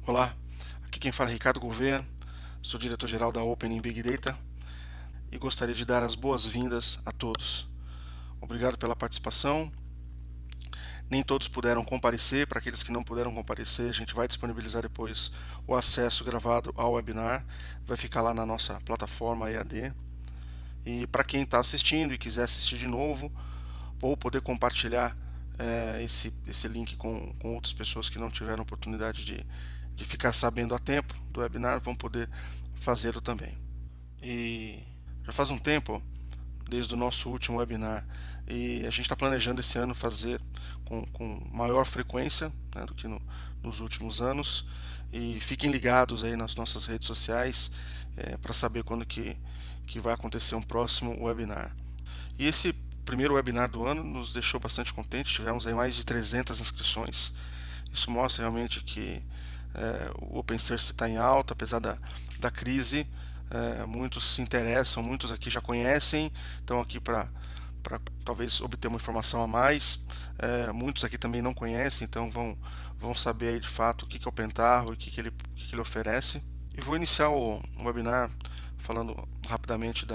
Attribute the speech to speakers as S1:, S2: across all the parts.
S1: Olá, aqui quem fala é Ricardo Gouveia, sou diretor-geral da Open Big Data e gostaria de dar as boas-vindas a todos. Obrigado pela participação. Nem todos puderam comparecer, para aqueles que não puderam comparecer, a gente vai disponibilizar depois o acesso gravado ao webinar, vai ficar lá na nossa plataforma EAD. E para quem está assistindo e quiser assistir de novo, ou poder compartilhar esse link com outras pessoas que não tiveram oportunidade de ficar sabendo a tempo do webinar, vão poder fazê-lo também. E já faz um tempo, desde o nosso último webinar, e a gente está planejando esse ano fazer com maior frequência, né, do que nos últimos anos. E fiquem ligados aí nas nossas redes sociais para saber quando que vai acontecer um próximo webinar. E esse primeiro webinar do ano nos deixou bastante contentes, tivemos aí mais de 300 inscrições. Isso mostra realmente que o Open Source está em alta, apesar da crise. Muitos se interessam, muitos aqui já conhecem, estão aqui para talvez obter uma informação a mais. Muitos aqui também não conhecem, então vão saber aí de fato o que é o Pentaho e que ele oferece. E vou iniciar o webinar falando rapidamente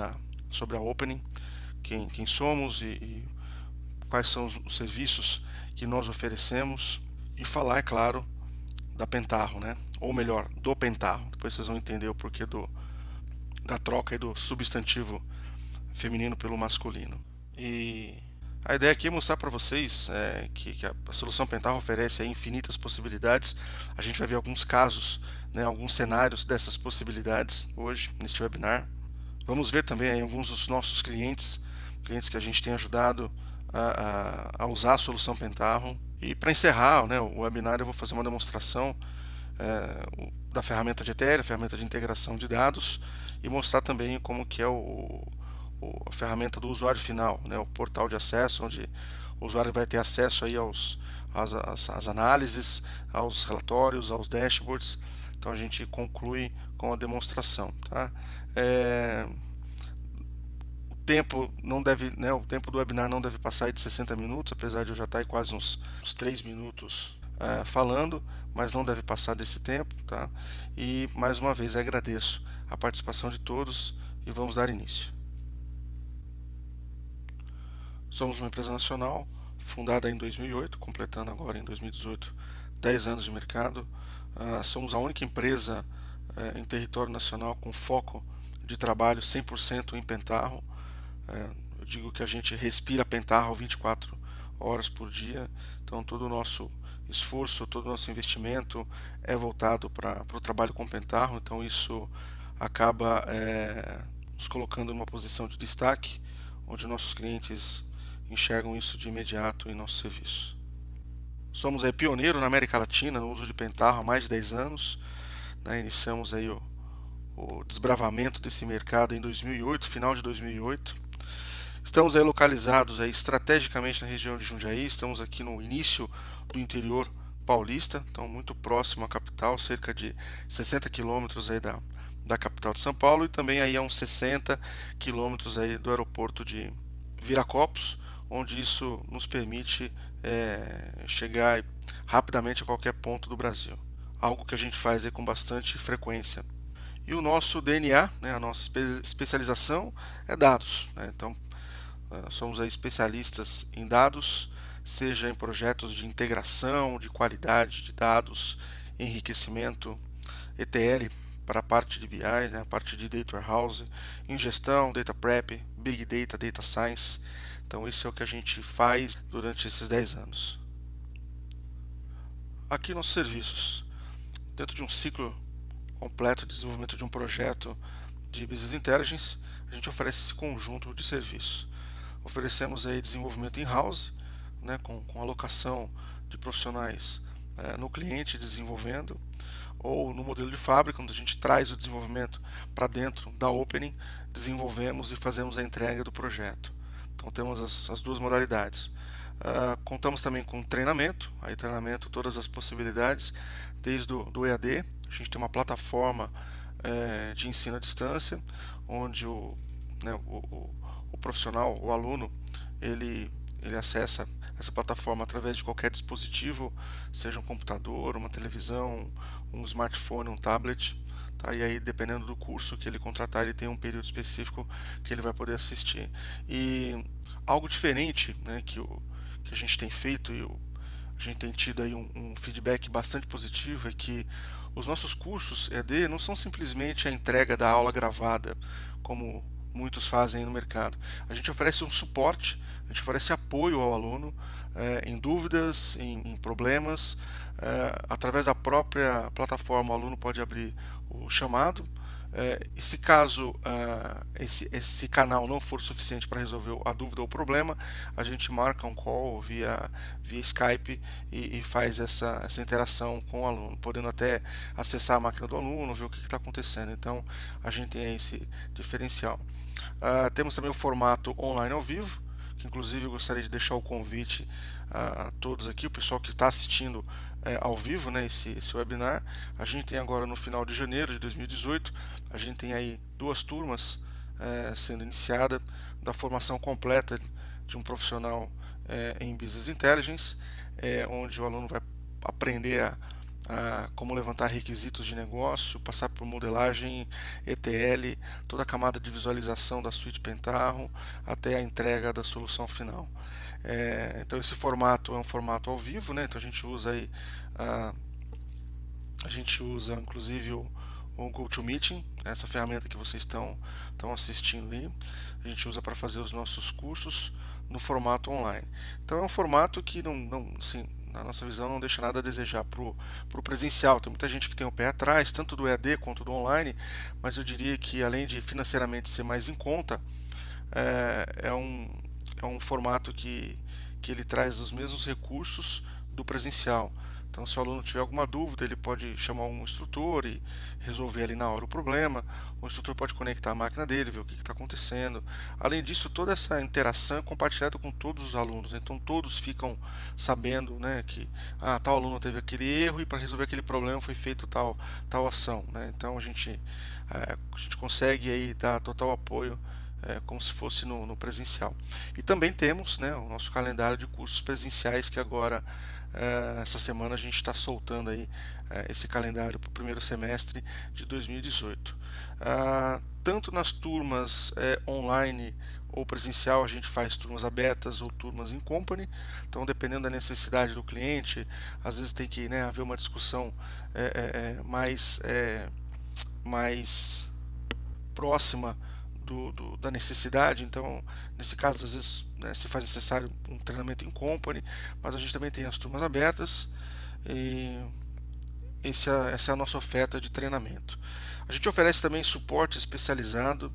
S1: sobre a Opening, quem somos e quais são os serviços que nós oferecemos, e falar, é claro, da Pentaho, né? Ou melhor, do Pentaho. Depois vocês vão entender o porquê da troca aí do substantivo feminino pelo masculino. E a ideia aqui é mostrar para vocês que a solução Pentaho oferece aí infinitas possibilidades. A gente vai ver alguns casos, né, alguns cenários dessas possibilidades hoje neste webinar. Vamos ver também aí alguns dos nossos clientes que a gente tem ajudado a usar a solução Pentaho. E para encerrar, né, o webinar, eu vou fazer uma demonstração da ferramenta de ETL, a ferramenta de integração de dados, e mostrar também como que é a ferramenta do usuário final, né, o portal de acesso, onde o usuário vai ter acesso aí às análises, aos relatórios, aos dashboards. Então a gente conclui com a demonstração. Tá? O tempo do webinar não deve passar de 60 minutos, apesar de eu já estar aí quase uns 3 minutos falando, mas não deve passar desse tempo, tá? E mais uma vez agradeço a participação de todos e vamos dar início. Somos uma empresa nacional, fundada em 2008, completando agora em 2018 10 anos de mercado. Somos a única empresa em território nacional com foco de trabalho 100% em Pentaho. Eu digo que a gente respira Pentaho 24 horas por dia, então todo o nosso esforço, todo o nosso investimento é voltado para o trabalho com Pentaho, então isso acaba nos colocando numa posição de destaque, onde nossos clientes enxergam isso de imediato em nosso serviço. Somos aí pioneiro na América Latina no uso de Pentaho há mais de 10 anos, né? Iniciamos aí o desbravamento desse mercado em 2008, final de 2008. Estamos aí localizados aí estrategicamente na região de Jundiaí, estamos aqui no início do interior paulista, então muito próximo à capital, cerca de 60 quilômetros aí da capital de São Paulo, e também aí a uns 60 quilômetros aí do aeroporto de Viracopos, onde isso nos permite chegar rapidamente a qualquer ponto do Brasil, algo que a gente faz aí com bastante frequência. E o nosso DNA, né, a nossa especialização é dados, né? Então somos aí especialistas em dados, seja em projetos de integração, de qualidade de dados, enriquecimento, ETL para a parte de BI, né, a parte de Data Warehouse, ingestão, Data Prep, Big Data, Data Science. Então isso é o que a gente faz durante esses 10 anos. Aqui nossos serviços. Dentro de um ciclo completo de desenvolvimento de um projeto de Business Intelligence, a gente oferece esse conjunto de serviços. Oferecemos aí desenvolvimento in-house, né, com alocação de profissionais no cliente desenvolvendo, ou no modelo de fábrica, onde a gente traz o desenvolvimento para dentro da Opening, desenvolvemos e fazemos a entrega do projeto. Então temos as duas modalidades. Contamos também com treinamento, aí treinamento, todas as possibilidades, desde do EAD, a gente tem uma plataforma de ensino à distância, onde o profissional, o aluno, ele acessa essa plataforma através de qualquer dispositivo, seja um computador, uma televisão, um smartphone, um tablet. Tá? E aí, dependendo do curso que ele contratar, ele tem um período específico que ele vai poder assistir. E algo diferente, né, que a gente tem feito e a gente tem tido aí um feedback bastante positivo, é que os nossos cursos EAD não são simplesmente a entrega da aula gravada, como muitos fazem no mercado. A gente oferece um suporte, a gente oferece apoio ao aluno em dúvidas, em problemas. Através da própria plataforma, o aluno pode abrir o chamado. E se caso esse canal não for suficiente para resolver a dúvida ou o problema, a gente marca um call via Skype e faz essa interação com o aluno, podendo até acessar a máquina do aluno, ver o que está acontecendo. Então a gente tem esse diferencial. Temos também o formato online ao vivo, que inclusive eu gostaria de deixar o convite a todos aqui, o pessoal que está assistindo ao vivo, né, esse webinar. A gente tem agora no final de janeiro de 2018, a gente tem aí 2 turmas sendo iniciada da formação completa de um profissional em Business Intelligence, onde o aluno vai aprender a como levantar requisitos de negócio, passar por modelagem, ETL, toda a camada de visualização da suíte Pentaho, até a entrega da solução final. Então esse formato é um formato ao vivo, né? Então a gente usa aí a gente usa inclusive o GoToMeeting, essa ferramenta que vocês estão assistindo aí. A gente usa para fazer os nossos cursos no formato online. Então é um formato que assim, na nossa visão não deixa nada a desejar para o presencial. Tem muita gente que tem o pé atrás, tanto do EAD quanto do online, mas eu diria que além de financeiramente ser mais em conta, é um formato que ele traz os mesmos recursos do presencial. Então, se o aluno tiver alguma dúvida, ele pode chamar um instrutor e resolver ali na hora o problema. O instrutor pode conectar a máquina dele, ver o que está acontecendo. Além disso, toda essa interação é compartilhada com todos os alunos. Então, todos ficam sabendo, né, que tal aluno teve aquele erro e para resolver aquele problema foi feito tal ação. Né? Então, a gente consegue aí dar total apoio como se fosse no presencial. E também temos, né, o nosso calendário de cursos presenciais, que agora essa semana a gente está soltando aí esse calendário para o primeiro semestre de 2018. Tanto nas turmas online ou presencial, a gente faz turmas abertas ou turmas em company. Então, dependendo da necessidade do cliente, às vezes tem que, né, haver uma discussão mais próxima da necessidade. Então, nesse caso, às vezes, né, se faz necessário um treinamento em company, mas a gente também tem as turmas abertas e essa é a nossa oferta de treinamento. A gente oferece também suporte especializado,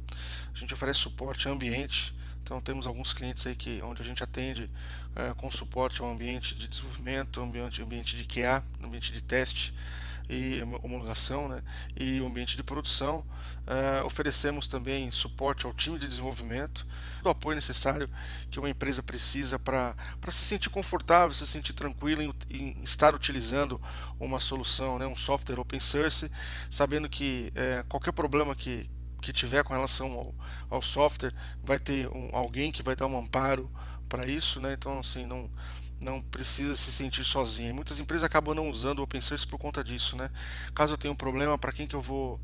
S1: a gente oferece suporte ambiente. Então temos alguns clientes aí onde a gente atende com suporte ao ambiente de desenvolvimento, ambiente de QA, ambiente de teste e homologação, né, e o ambiente de produção. Oferecemos também suporte ao time de desenvolvimento, o apoio necessário que uma empresa precisa para se sentir confortável, se sentir tranquilo em estar utilizando uma solução, né, um software open source, sabendo que qualquer problema que tiver com relação ao software, vai ter alguém que vai dar um amparo para isso, né? Então, assim, não precisa se sentir sozinho. E muitas empresas acabam não usando o open source por conta disso, né? Caso eu tenha um problema, para quem que eu vou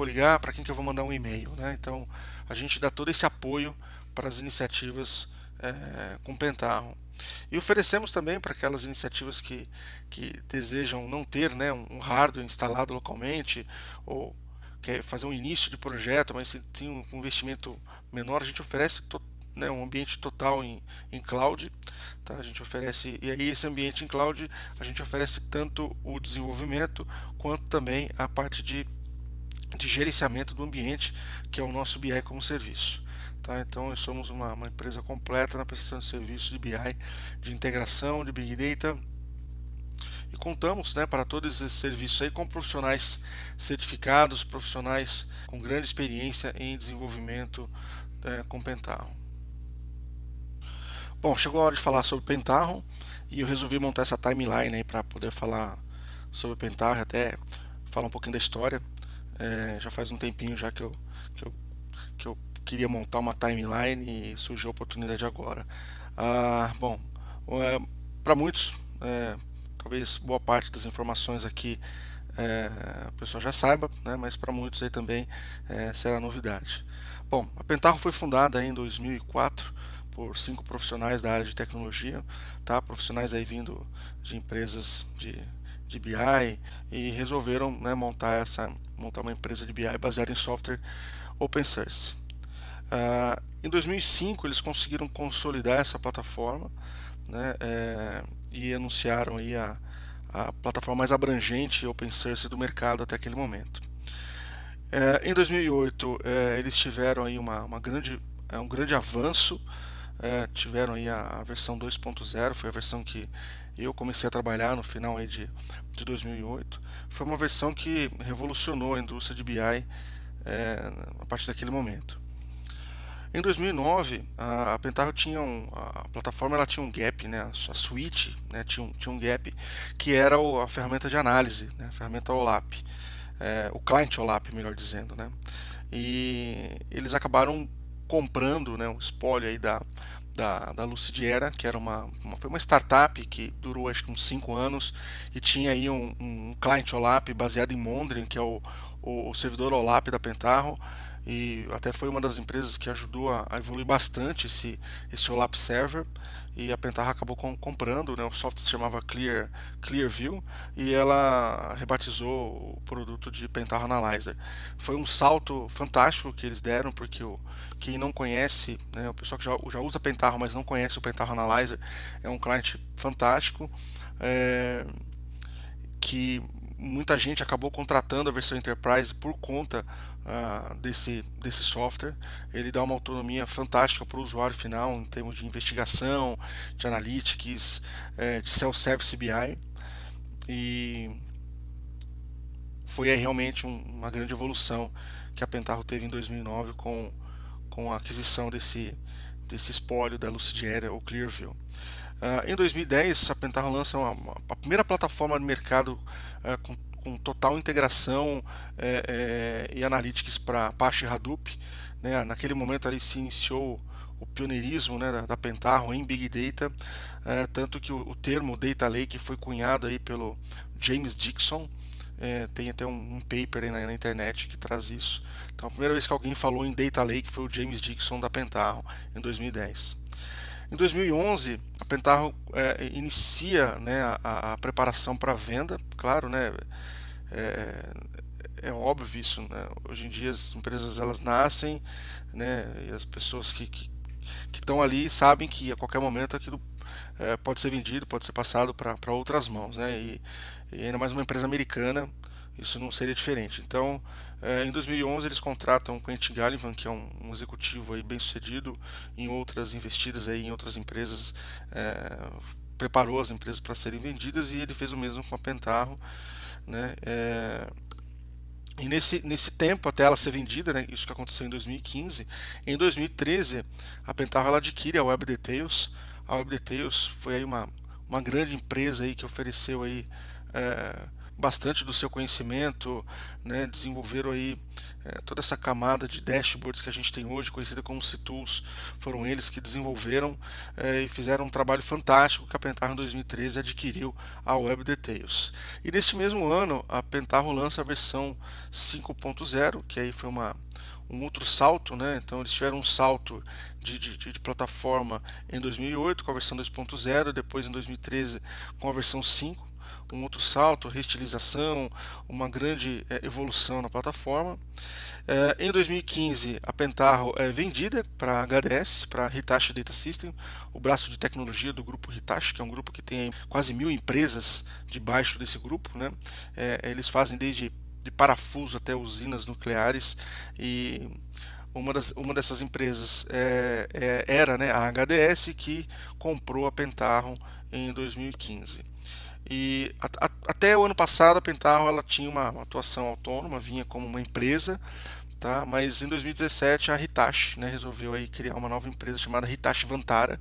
S1: ligar, para quem que eu vou mandar um e-mail, né? Então, a gente dá todo esse apoio para as iniciativas com Pentaho. E oferecemos também para aquelas iniciativas que desejam não ter, né, um hardware instalado localmente, ou quer fazer um início de projeto, mas tem um investimento menor, a gente oferece né, um ambiente total em cloud. Tá? A gente oferece, e aí esse ambiente em cloud, a gente oferece tanto o desenvolvimento quanto também a parte de gerenciamento do ambiente, que é o nosso BI como serviço. Tá? Então, nós somos uma empresa completa na prestação de serviços de BI, de integração, de Big Data, e contamos, né, para todos esses serviços aí com profissionais certificados, profissionais com grande experiência em desenvolvimento com Pentaho. Bom, chegou a hora de falar sobre Pentaho e eu resolvi montar essa timeline aí para poder falar sobre Pentaho, até falar um pouquinho da história. Já faz um tempinho já que eu queria montar uma timeline e surgiu a oportunidade agora. Bom, Para muitos, talvez boa parte das informações aqui o pessoal já saiba, né, mas para muitos aí também será novidade. Bom, a Pentaho foi fundada em 2004 por 5 profissionais da área de tecnologia, tá? Profissionais aí vindo de empresas de BI e resolveram, né, montar uma empresa de BI baseada em software open source. Em 2005 eles conseguiram consolidar essa plataforma, né, e anunciaram aí a plataforma mais abrangente open source do mercado até aquele momento. Em 2008 eles tiveram aí um grande avanço, tiveram aí a versão 2.0, foi a versão que eu comecei a trabalhar no final aí de 2008. Foi uma versão que revolucionou a indústria de BI a partir daquele momento. Em 2009, a Pentaho tinha a plataforma ela tinha um gap, né, a suite, né, tinha um gap que era a ferramenta de análise, né, a ferramenta OLAP, o client OLAP, melhor dizendo, né, e eles acabaram comprando, né, o espólio aí da Lucidiera, que era foi uma startup que durou acho que uns 5 anos e tinha aí um client OLAP baseado em Mondrian, que é o servidor OLAP da Pentaho, e até foi uma das empresas que ajudou a evoluir bastante esse OLAP Server, e a Pentaho acabou comprando, né, o software se chamava Clearview, e ela rebatizou o produto de Pentaho Analyzer. Foi um salto fantástico que eles deram, porque quem não conhece, né, o pessoal que já usa Pentaho, mas não conhece o Pentaho Analyzer, é um cliente fantástico, que muita gente acabou contratando a versão Enterprise por conta desse software. Ele dá uma autonomia fantástica para o usuário final em termos de investigação, de analytics, de self-service BI, e foi realmente uma grande evolução que a Pentaho teve em 2009 com a aquisição desse espólio da Lucidiera, ou Clearview. Em 2010, a Pentaho lança a primeira plataforma de mercado com total integração e analytics para Apache Hadoop, né? Naquele momento ali se iniciou o pioneirismo, né, da Pentaho em Big Data, tanto que o termo Data Lake foi cunhado aí pelo James Dixon. Tem até um paper aí na internet que traz isso. Então a primeira vez que alguém falou em Data Lake foi o James Dixon da Pentaho, em 2010. Em 2011, a Pentaho inicia, né, a preparação para a venda, claro, né, é óbvio isso, né? Hoje em dia as empresas elas nascem, né, e as pessoas que estão ali sabem que a qualquer momento aquilo pode ser vendido, pode ser passado para outras mãos, né, e ainda mais uma empresa americana, isso não seria diferente. Então, em 2011 eles contratam Quentin Gallivan, que é um executivo aí bem sucedido em outras investidas aí em outras empresas, preparou as empresas para serem vendidas, e ele fez o mesmo com a Pentaho, né? E nesse tempo até ela ser vendida, né, isso que aconteceu em 2015, em 2013 a Pentaho ela adquire a Web Details. A Web Details foi aí uma grande empresa aí que ofereceu aí bastante do seu conhecimento, né, desenvolveram aí toda essa camada de dashboards que a gente tem hoje, conhecida como C-Tools, foram eles que desenvolveram e fizeram um trabalho fantástico que a Pentaho em 2013 adquiriu a Web Details. E neste mesmo ano a Pentaho lança a versão 5.0, que aí foi um outro salto, né? Então eles tiveram um salto de plataforma em 2008 com a versão 2.0, depois em 2013 com a versão 5, um outro salto, reestilização, uma grande evolução na plataforma. Em 2015, a Pentaho é vendida para a HDS, para a Hitachi Data System, o braço de tecnologia do grupo Hitachi, que é um grupo que tem quase 1000 empresas debaixo desse grupo, né? Eles fazem desde de parafuso até usinas nucleares, e uma dessas empresas era, né, a HDS, que comprou a Pentaho em 2015. E até o ano passado a Pentaho ela tinha uma atuação autônoma, vinha como uma empresa, tá? Mas em 2017 a Hitachi, né, resolveu aí criar uma nova empresa chamada Hitachi Vantara,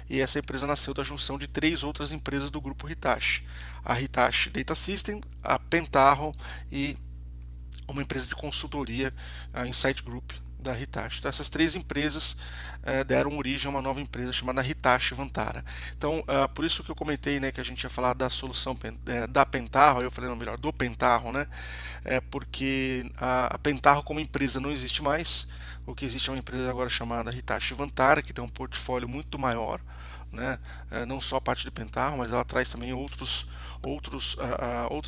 S1: e essa empresa nasceu da junção de 3 outras empresas do grupo Hitachi: a Hitachi Data System, a Pentaho e uma empresa de consultoria, a Insight Group, da Hitachi. Então, essas três empresas deram origem a uma nova empresa chamada Hitachi Vantara. Então, por isso que eu comentei, né, que a gente ia falar da solução da Pentaho, eu falei, não, melhor, do Pentaho, né, porque a Pentaho como empresa não existe mais. O que existe é uma empresa agora chamada Hitachi Vantara, que tem um portfólio muito maior, né, não só a parte de Pentaho, mas ela traz também outras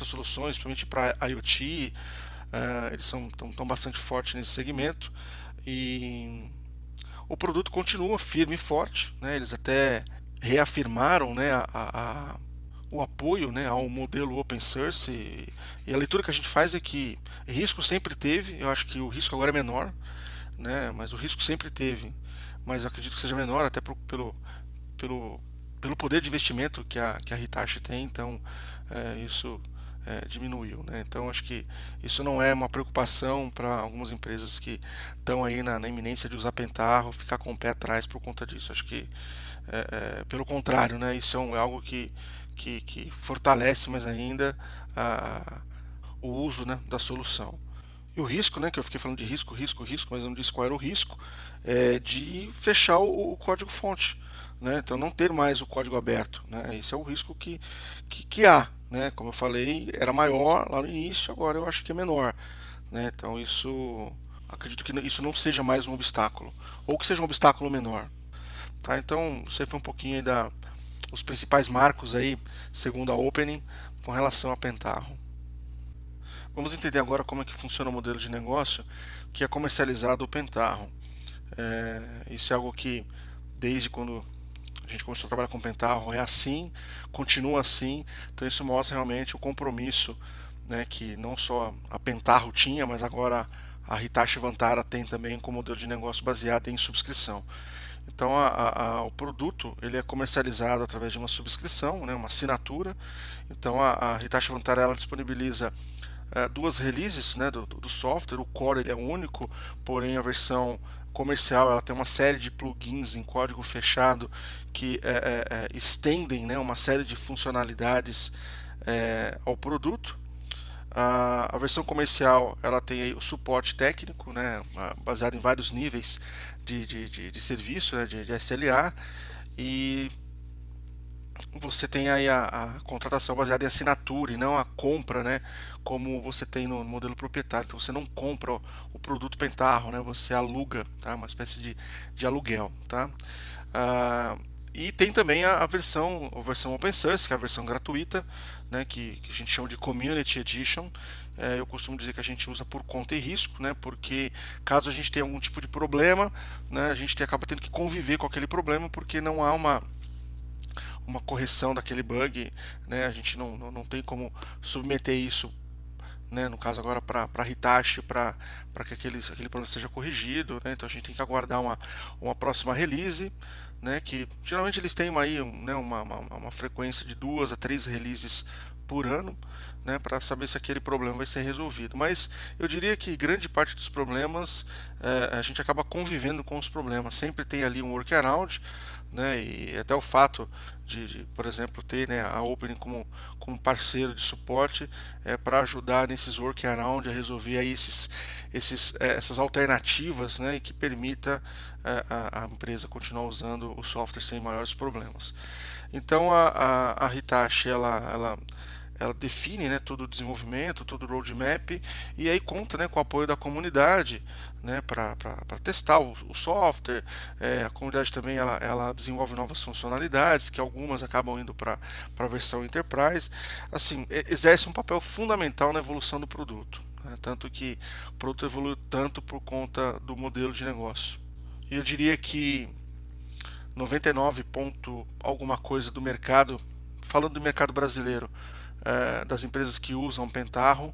S1: soluções, principalmente para IoT. Eles estão bastante fortes nesse segmento e o produto continua firme e forte, né? Eles até reafirmaram, né, o apoio, né, ao modelo open source e a leitura que a gente faz é que risco sempre teve. Eu acho que o risco agora é menor, né, mas o risco sempre teve, mas eu acredito que seja menor até pelo, pelo poder de investimento que a Hitachi tem. Então isso diminuiu, né? Então acho que isso não é uma preocupação para algumas empresas que estão aí na iminência de usar Pentaho ficar com o pé atrás por conta disso. Acho que pelo contrário, né? Isso é algo que fortalece mais ainda o uso, né, da solução. E o risco, né, que eu fiquei falando de risco, mas eu não disse qual era o risco, de fechar o código-fonte, né? Então não ter mais o código aberto, né? Esse é o risco que há, né? Como eu falei, era maior lá no início, agora eu acho que é menor, né? Então isso, acredito que isso não seja mais um obstáculo, ou que seja um obstáculo menor, tá? Então você foi um pouquinho aí os principais marcos aí, segundo a Opening, com relação a Pentaho. Vamos entender agora como é que funciona o modelo de negócio que é comercializado o Pentaho. Isso é algo que, desde quando a gente começou a trabalhar com o Pentaho, é assim, continua assim. Então isso mostra realmente o compromisso, né, que não só a Pentaho tinha, mas agora a Hitachi Vantara tem também com o modelo de negócio baseado em subscrição. Então o produto ele é comercializado através de uma subscrição, né, uma assinatura. Então a Hitachi Vantara ela disponibiliza duas releases, né, do software. O Core ele é único, porém a versão comercial ela tem uma série de plugins em código fechado que estendem, né, uma série de funcionalidades ao produto. A versão comercial ela tem aí o suporte técnico, né, baseado em vários níveis de serviço, né, de SLA, e você tem aí a contratação baseada em assinatura e não a compra, né, como você tem no modelo proprietário. Então você não compra o produto Pentaho, né, você aluga, tá, uma espécie de aluguel, tá. E tem também a versão open source, que é a versão gratuita, né, que a gente chama de Community Edition. Eu costumo dizer que a gente usa por conta e risco, né, porque caso a gente tenha algum tipo de problema, né, a gente acaba tendo que conviver com aquele problema, porque não há uma correção daquele bug, né, a gente não tem como submeter isso, né, no caso agora para Hitachi, para que aquele problema seja corrigido, né, então a gente tem que aguardar uma próxima release, né, que geralmente eles têm aí, né, uma frequência de 2 a 3 releases por ano, né, para saber se aquele problema vai ser resolvido. Mas eu diria que grande parte dos problemas a gente acaba convivendo com os problemas, sempre tem ali um workaround, né, e até o fato por exemplo, ter, né, a Opening como parceiro de suporte para ajudar nesses workaround a resolver aí essas alternativas, né, que permita a empresa continuar usando o software sem maiores problemas. Então a Hitachi ela define, né, todo o desenvolvimento, todo o roadmap, e aí conta, né, com o apoio da comunidade, né, para testar o software. A comunidade também ela desenvolve novas funcionalidades, que algumas acabam indo para a versão Enterprise. Assim, exerce um papel fundamental na evolução do produto, né, tanto que o produto evolui tanto por conta do modelo de negócio. E eu diria que 99 ponto alguma coisa do mercado, falando do mercado brasileiro, das empresas que usam Pentaho,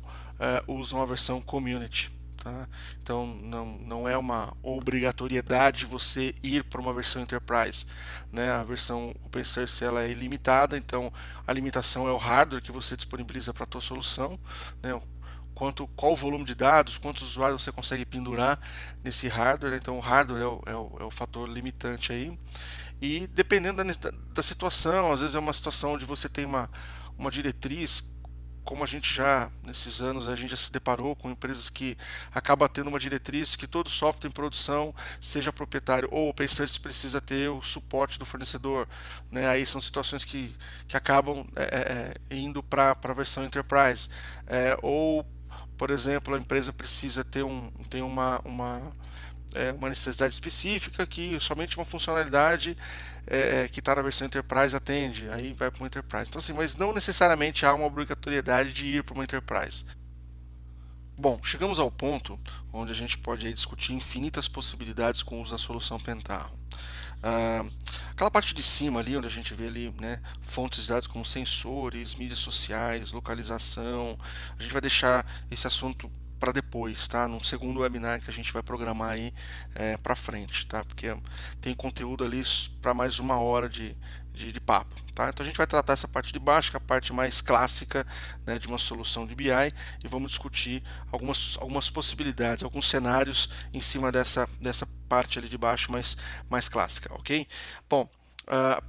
S1: usam a versão Community. Tá? Então não é uma obrigatoriedade você ir para uma versão Enterprise, né? A versão Open Source ela é ilimitada, então a limitação é o hardware que você disponibiliza para a tua solução, né? Qual o volume de dados, quantos usuários você consegue pendurar nesse hardware. Então o hardware é o fator limitante aí. E dependendo da situação, às vezes é uma situação onde você tem uma diretriz como a gente já, nesses anos, a gente já se deparou com empresas que acaba tendo uma diretriz que todo software em produção, seja proprietário ou open source, precisa ter o suporte do fornecedor, né? Aí são situações que acabam indo para a versão Enterprise, ou, por exemplo, a empresa precisa ter tem uma necessidade específica que somente uma funcionalidade que está na versão Enterprise atende, aí vai para uma Enterprise. Então, assim, mas não necessariamente há uma obrigatoriedade de ir para uma Enterprise. Bom, chegamos ao ponto onde a gente pode aí discutir infinitas possibilidades com o uso da solução Pentaho. Ah, aquela parte de cima ali, onde a gente vê ali, né, fontes de dados como sensores, mídias sociais, localização, a gente vai deixar esse assunto para depois, tá? Num segundo webinar que a gente vai programar aí para frente, tá? Porque tem conteúdo ali para mais uma hora de papo, tá? Então a gente vai tratar essa parte de baixo, que é a parte mais clássica, né, de uma solução de BI, e vamos discutir algumas possibilidades, alguns cenários em cima dessa parte ali de baixo mais clássica, ok? Bom, a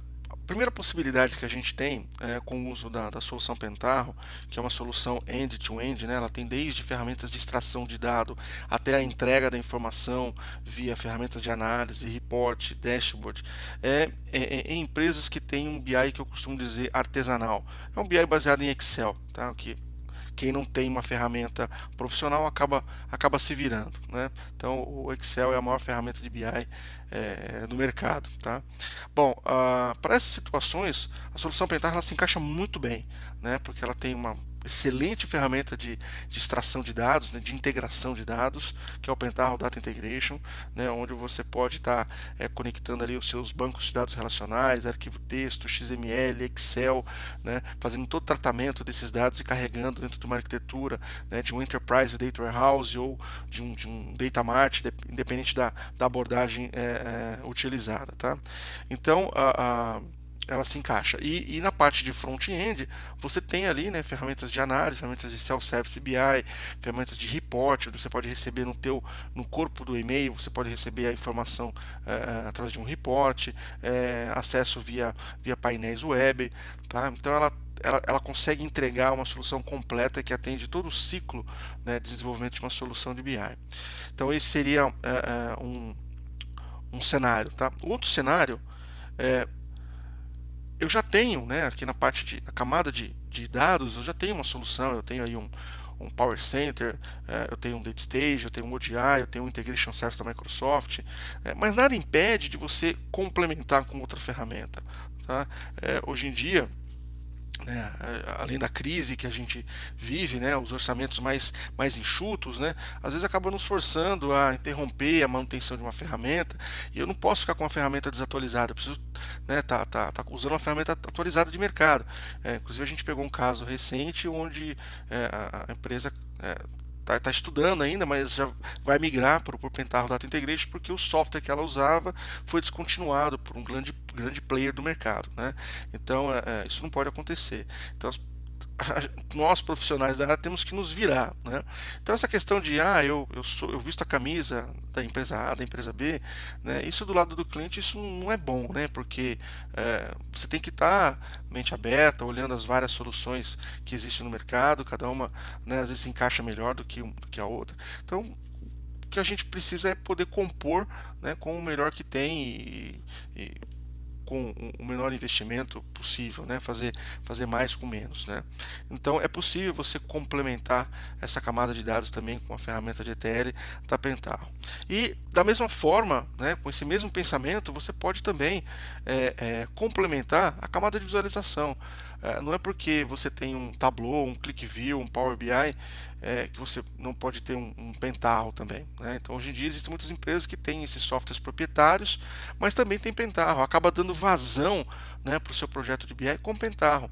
S1: primeira possibilidade que a gente tem com o uso da solução Pentaho, que é uma solução end-to-end, né? Ela tem desde ferramentas de extração de dado até a entrega da informação via ferramentas de análise, report, dashboard, em empresas que têm um BI que eu costumo dizer artesanal. É um BI baseado em Excel, tá? Que quem não tem uma ferramenta profissional acaba se virando, né? Então o Excel é a maior ferramenta de BI do mercado, tá? Bom, para essas situações a solução Pentaho ela se encaixa muito bem, né? Porque ela tem uma excelente ferramenta de extração de dados, né, de integração de dados, que é o Pentaho Data Integration, né, onde você pode estar conectando ali os seus bancos de dados relacionais, arquivo texto, XML, Excel, né, fazendo todo o tratamento desses dados e carregando dentro de uma arquitetura, né, de um Enterprise Data Warehouse ou de um Data Mart, independente da abordagem utilizada. Tá? Então, ela se encaixa. E na parte de front-end, você tem ali, né, ferramentas de análise, ferramentas de self-service BI, ferramentas de report, onde você pode receber no corpo do e-mail, você pode receber a informação através de um report, acesso via painéis web, tá? Então ela consegue entregar uma solução completa que atende todo o ciclo, né, de desenvolvimento de uma solução de BI. Então esse seria um cenário, tá? Outro cenário eu já tenho, né, aqui na camada de dados, eu já tenho uma solução, eu tenho aí um Power Center, eu tenho um DataStage, eu tenho um ODI, eu tenho um Integration Service da Microsoft, mas nada impede de você complementar com outra ferramenta. Tá? Hoje em dia, né, além da crise que a gente vive, né, os orçamentos mais enxutos, né, às vezes acabam nos forçando a interromper a manutenção de uma ferramenta, e eu não posso ficar com uma ferramenta desatualizada, eu preciso, né, tá usando uma ferramenta atualizada de mercado. Inclusive a gente pegou um caso recente onde a empresa está estudando ainda, mas já vai migrar para o Pentaho Data Integration porque o software que ela usava foi descontinuado por um grande player do mercado, né? Então isso não pode acontecer. Então nós profissionais da área temos que nos virar, né? Então essa questão de eu visto a camisa da empresa A, da empresa B, né? Isso do lado do cliente isso não é bom, né? Porque você tem que estar mente aberta, olhando as várias soluções que existem no mercado, cada uma, né, às vezes se encaixa melhor do que a outra. Então o que a gente precisa é poder compor, né, com o melhor que tem e com o menor investimento possível, né? Fazer mais com menos, né? Então é possível você complementar essa camada de dados também com a ferramenta de ETL da Pentaho. E da mesma forma, né, com esse mesmo pensamento, você pode também complementar a camada de visualização. Não é porque você tem um Tableau, um ClickView, um Power BI que você não pode ter um Pentaho também, né? Então hoje em dia existem muitas empresas que têm esses softwares proprietários, mas também tem Pentaho, acaba dando vazão, né, para o seu projeto de BI com Pentaho.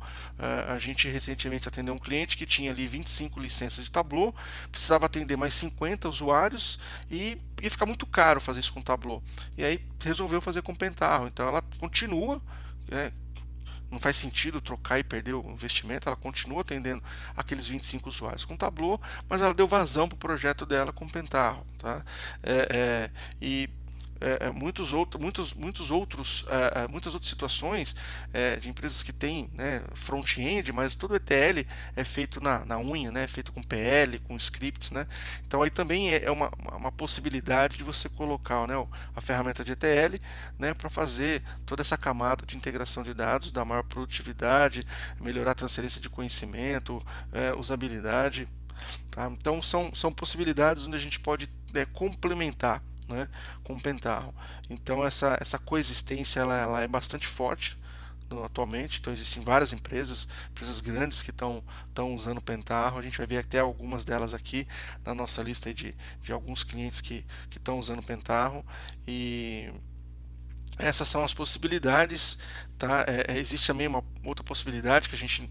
S1: A gente recentemente atendeu um cliente que tinha ali 25 licenças de Tableau, precisava atender mais 50 usuários e ia ficar muito caro fazer isso com Tableau. E aí resolveu fazer com Pentaho. Então ela continua, não faz sentido trocar e perder o investimento, ela continua atendendo aqueles 25 usuários com Tableau, mas ela deu vazão para o projeto dela com Pentaho. Tá? muitas outras situações de empresas que têm, né, front-end, mas todo ETL é feito na unha, né, é feito com PL, com scripts, né? Então aí também é uma possibilidade de você colocar, né, a ferramenta de ETL, né, para fazer toda essa camada de integração de dados, dar maior produtividade, melhorar a transferência de conhecimento, usabilidade. Tá? Então são possibilidades onde a gente pode complementar, né, com o Pentaho. Então essa coexistência ela é bastante forte atualmente. Então existem várias empresas grandes que estão usando o Pentaho. A gente vai ver até algumas delas aqui na nossa lista aí de alguns clientes que estão usando o Pentaho. E essas são as possibilidades, tá? Existe também uma outra possibilidade que a gente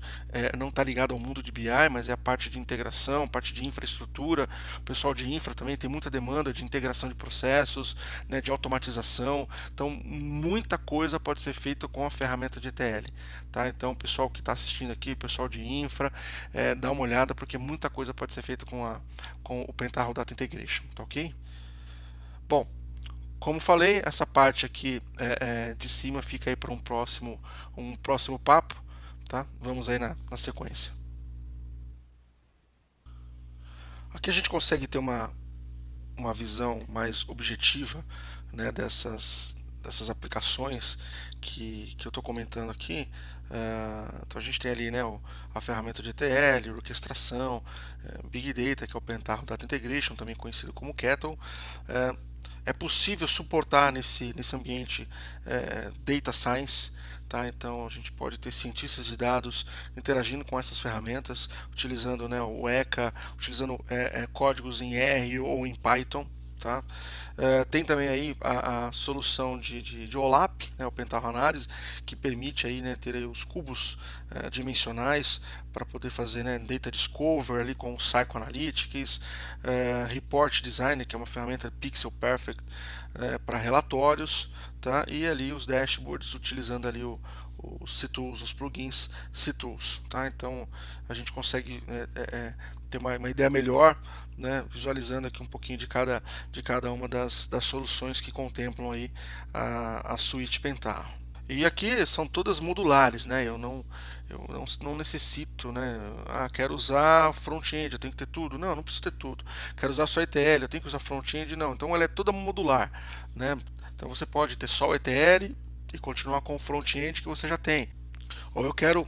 S1: não está ligado ao mundo de BI, mas é a parte de integração, parte de infraestrutura. O pessoal de infra também tem muita demanda de integração de processos, né, de automatização. Então, muita coisa pode ser feita com a ferramenta de ETL, tá? Então, o pessoal que está assistindo aqui, o pessoal de infra, dá uma olhada, porque muita coisa pode ser feita com o Pentaho Data Integration, tá ok? Bom, como falei, essa parte aqui de cima fica aí para um próximo papo, tá? Vamos aí na sequência. Aqui a gente consegue ter uma visão mais objetiva, né, dessas aplicações que eu estou comentando aqui. Então a gente tem ali, né, a ferramenta de ETL, orquestração, Big Data, que é o Pentaho Data Integration, também conhecido como Kettle. É possível suportar nesse ambiente Data Science. Tá? Então a gente pode ter cientistas de dados interagindo com essas ferramentas, utilizando, né, o ECA, utilizando códigos em R ou em Python. Tá? Tem também aí a solução de OLAP, né, o Pentaho Análise, que permite aí, né, ter aí os cubos dimensionais para poder fazer, né, Data Discover ali com o Psychoanalytics, Report Designer, que é uma ferramenta Pixel Perfect para relatórios, tá? E ali os dashboards utilizando ali os CTools, os plugins CTools, tá? Então a gente consegue ter uma ideia melhor, né, visualizando aqui um pouquinho de cada uma das soluções que contemplam aí a suíte Pentaho. E aqui são todas modulares, né? Eu não necessito, né? Quero usar front-end, eu tenho que ter tudo. Não preciso ter tudo. Quero usar só ETL, eu tenho que usar front-end. Não, então ela é toda modular, né? Então você pode ter só o ETL e continuar com o front-end que você já tem. Ou eu quero,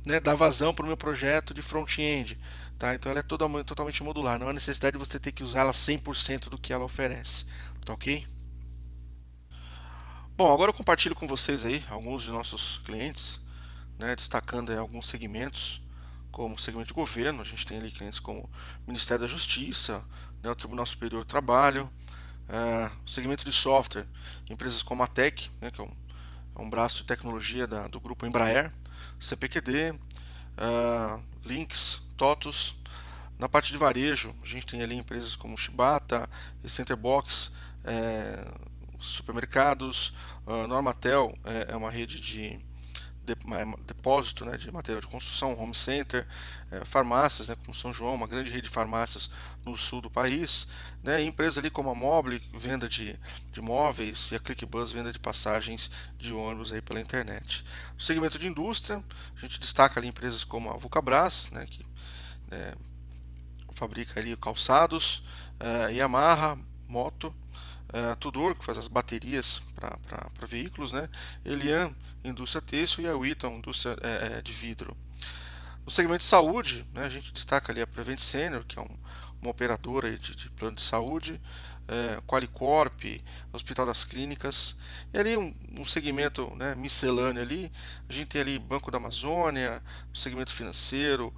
S1: né, dar vazão para o meu projeto de front-end. Tá? Então ela é totalmente modular. Não há necessidade de você ter que usar ela 100% do que ela oferece. Tá ok? Bom, agora eu compartilho com vocês aí alguns de nossos clientes, né, destacando aí alguns segmentos, como o segmento de governo. A gente tem ali clientes como o Ministério da Justiça, né, o Tribunal Superior do Trabalho, o segmento de software, empresas como a Tech, né, que é um braço de tecnologia do grupo Embraer, CPQD, Lynx, TOTUS. Na parte de varejo, a gente tem ali empresas como Shibata, Centerbox, supermercados, Normatel é uma rede de depósito, né, de material de construção, home center, farmácias, né, como São João, uma grande rede de farmácias no sul do país, né, e empresas ali como a Mobile, venda de móveis, e a ClickBus, venda de passagens de ônibus aí pela internet. No segmento de indústria, a gente destaca ali empresas como a Vulcabras, né, que fabrica ali calçados, Yamaha, moto, Tudor, que faz as baterias para veículos, né? Elian, indústria têxtil, e a Witton, indústria de vidro. No segmento de saúde, né, a gente destaca ali a Prevent Senior, que é uma operadora de plano de saúde, Qualicorp, Hospital das Clínicas, e ali um segmento, né, miscelâneo ali, a gente tem ali Banco da Amazônia, no segmento financeiro,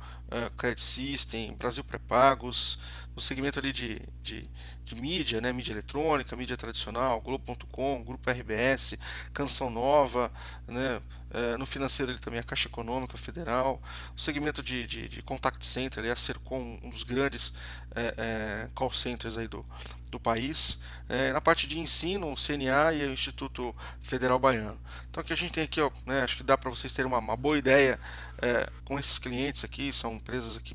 S1: Credit System, Brasil Pré-Pagos, no segmento ali de mídia, né, mídia eletrônica, mídia tradicional, Globo.com, Grupo RBS, Canção Nova, né, no financeiro ele também a Caixa Econômica Federal, o segmento de contact center, ali, a Sercom, um dos grandes call centers aí do país, na parte de ensino, o CNA e o Instituto Federal Baiano. Então aqui a gente tem aqui, ó, né, acho que dá para vocês terem uma boa ideia com esses clientes aqui, são empresas aqui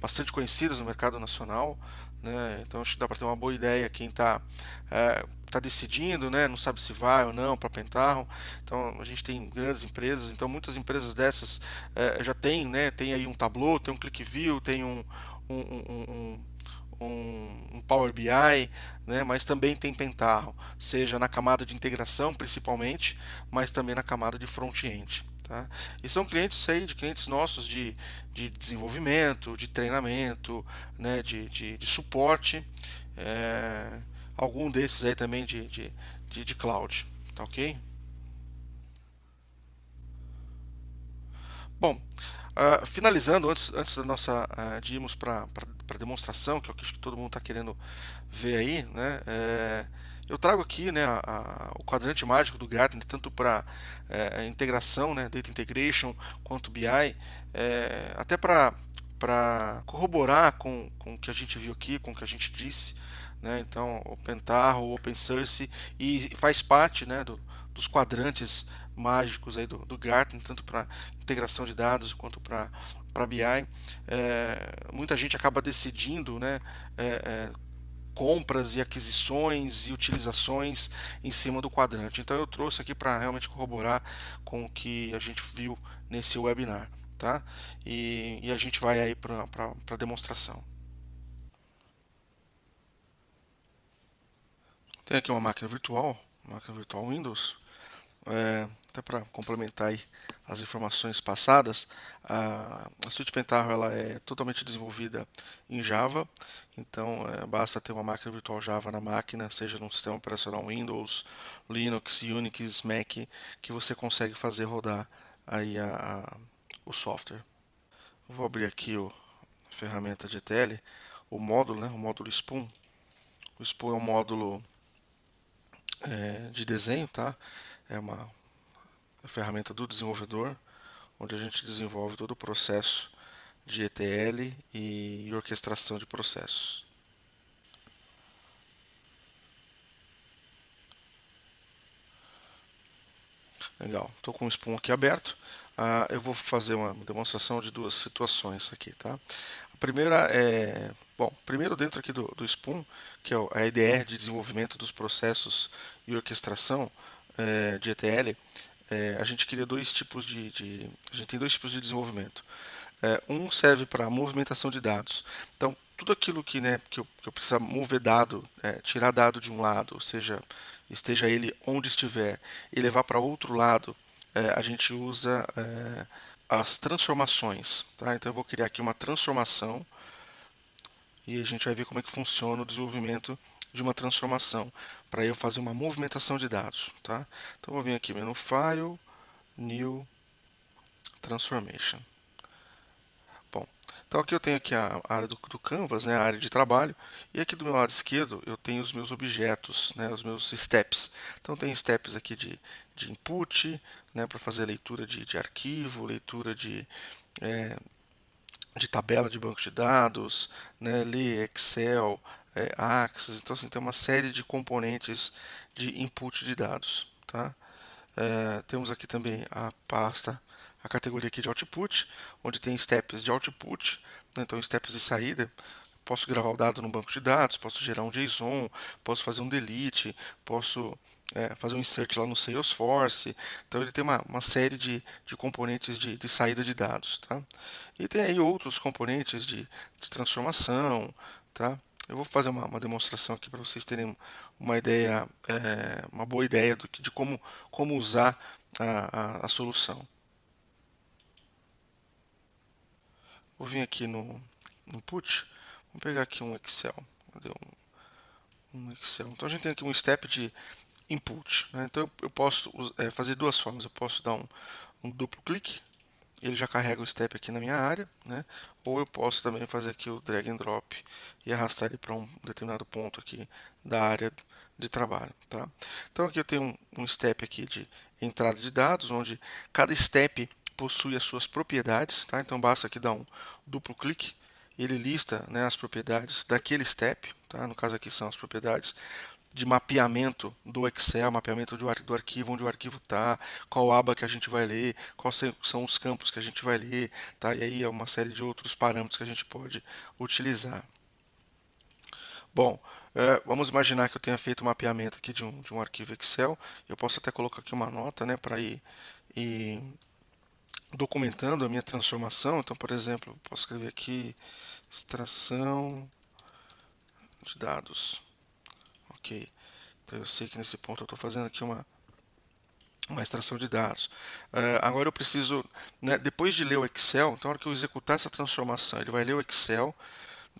S1: bastante conhecidas no mercado nacional, né? Então acho que dá para ter uma boa ideia quem está tá decidindo, né? Não sabe se vai ou não para Pentaho. Então a gente tem grandes empresas, então muitas empresas dessas já tem, né? Tem aí um Tableau, tem um ClickView, tem um, um, um Power BI, né, mas também tem Pentaho, seja na camada de integração principalmente, mas também na camada de front-end. Tá? E são clientes aí, de clientes nossos de desenvolvimento, de treinamento, né, de suporte, algum desses aí também de cloud, tá ok? Bom, finalizando, antes da nossa, de irmos para a demonstração, que é o que acho que todo mundo está querendo ver aí, né? Eu trago aqui, né, o quadrante mágico do Gartner, tanto para integração, né, Data Integration, quanto BI, até para corroborar com o que a gente viu aqui, com o que a gente disse, né? Então, o Pentaho, o OpenSource, e faz parte, né, dos quadrantes mágicos aí do Gartner, tanto para integração de dados quanto para BI. Muita gente acaba decidindo, né, compras e aquisições e utilizações em cima do quadrante. Então eu trouxe aqui para realmente corroborar com o que a gente viu nesse webinar, tá? E a gente vai aí para a demonstração. Tem aqui uma máquina virtual Windows. Até para complementar aí as informações passadas, a suíte Pentaho ela é totalmente desenvolvida em Java, então basta ter uma máquina virtual Java na máquina, seja num sistema operacional Windows, Linux, Unix, Mac, que você consegue fazer rodar aí o software. Eu vou abrir aqui a ferramenta de ETL, o módulo, né, o módulo Spoon. O Spoon é um módulo de desenho, tá? É uma ferramenta do desenvolvedor, onde a gente desenvolve todo o processo de ETL e orquestração de processos. Legal, estou com o Spoon aqui aberto. Eu vou fazer uma demonstração de duas situações aqui, tá? A primeira é, bom, primeiro dentro aqui do Spoon, que é a IDE de desenvolvimento dos processos e orquestração de ETL, a gente cria dois tipos a gente tem dois tipos de desenvolvimento. Um serve para movimentação de dados. Então, tudo aquilo que eu preciso mover dado, tirar dado de um lado, ou seja, esteja ele onde estiver, e levar para outro lado, a gente usa as transformações. Tá? Então, eu vou criar aqui uma transformação e a gente vai ver como é que funciona o desenvolvimento de uma transformação para eu fazer uma movimentação de dados. Tá? Então, eu vou vir aqui, menu File, New Transformation. Bom, então aqui eu tenho aqui a área do Canvas, né, a área de trabalho, e aqui do meu lado esquerdo eu tenho os meus objetos, né, os meus steps. Então tem steps aqui de input, né, para fazer leitura de arquivo, leitura de tabela de banco de dados, né, ler Excel, Access. Então assim, tem uma série de componentes de input de dados. Tá? Temos aqui também a pasta, a categoria aqui de output, onde tem steps de output, né, então steps de saída. Posso gravar o dado no banco de dados, posso gerar um JSON, posso fazer um delete, posso fazer um insert lá no Salesforce. Então ele tem uma série de componentes de saída de dados. Tá? E tem aí outros componentes de transformação. Tá? Eu vou fazer uma demonstração aqui para vocês terem uma ideia, uma boa ideia de como usar a solução. Vou vir aqui no input, vamos pegar aqui um Excel. Cadê um Excel? Então a gente tem aqui um step de input. Né? Então eu posso fazer duas formas. Eu posso dar um duplo clique, ele já carrega o step aqui na minha área, né? Ou eu posso também fazer aqui o drag and drop e arrastar ele para um determinado ponto aqui da área de trabalho, tá? Então aqui eu tenho um step aqui de entrada de dados, onde cada step possui as suas propriedades, tá? Então basta aqui dar um duplo clique e ele lista, né, as propriedades daquele step, tá? No caso aqui são as propriedades de mapeamento do Excel, mapeamento do arquivo, onde o arquivo está, qual aba que a gente vai ler, quais são os campos que a gente vai ler, tá? E aí é uma série de outros parâmetros que a gente pode utilizar. Bom, vamos imaginar que eu tenha feito um mapeamento aqui de um arquivo Excel. Eu posso até colocar aqui uma nota, né, para ir documentando a minha transformação. Então, por exemplo, eu posso escrever aqui extração de dados. Ok. Então, eu sei que nesse ponto eu estou fazendo aqui uma extração de dados. Agora eu preciso, né, depois de ler o Excel, então na hora que eu executar essa transformação, ele vai ler o Excel,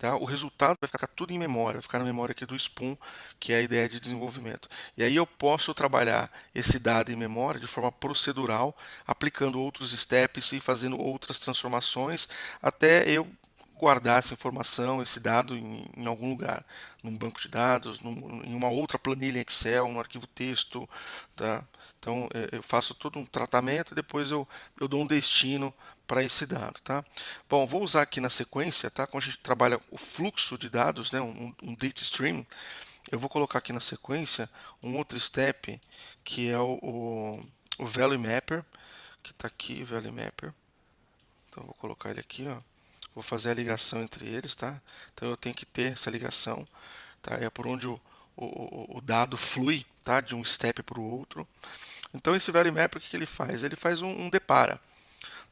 S1: tá? O resultado vai ficar tudo em memória, vai ficar na memória aqui do Spoon, que é a ideia de desenvolvimento. E aí eu posso trabalhar esse dado em memória de forma procedural, aplicando outros steps e fazendo outras transformações, até eu guardar essa informação, esse dado em algum lugar, num banco de dados, em uma outra planilha Excel, um arquivo texto, tá? Então eu faço todo um tratamento e depois eu dou um destino para esse dado, tá? Bom, vou usar aqui na sequência, tá? Quando a gente trabalha o fluxo de dados, né? Um data stream, eu vou colocar aqui na sequência um outro step que é o Value Mapper, que está aqui, Value Mapper. Então eu vou colocar ele aqui, ó. Vou fazer a ligação entre eles, tá? Então eu tenho que ter essa ligação, tá? É por onde o dado flui, tá? De um step para o outro. Então esse Value Mapper, o que ele faz? Ele faz um depara.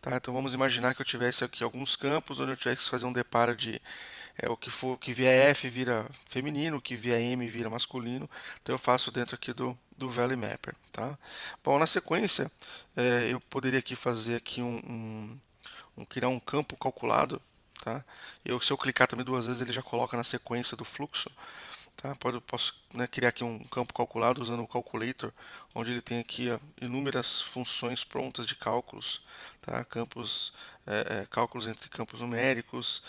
S1: Tá? Então vamos imaginar que eu tivesse aqui alguns campos onde eu tivesse que fazer um deparo de o que for que vier F vira feminino, o que vier M vira masculino. Então eu faço dentro aqui do Value Mapper. Tá? Bom, na sequência eu poderia aqui fazer aqui criar um campo calculado. Tá? Se eu clicar também duas vezes ele já coloca na sequência do fluxo. Tá? Posso, né, criar aqui um campo calculado usando o calculator, onde ele tem aqui ó, inúmeras funções prontas de cálculos, tá? Cálculos entre campos numéricos,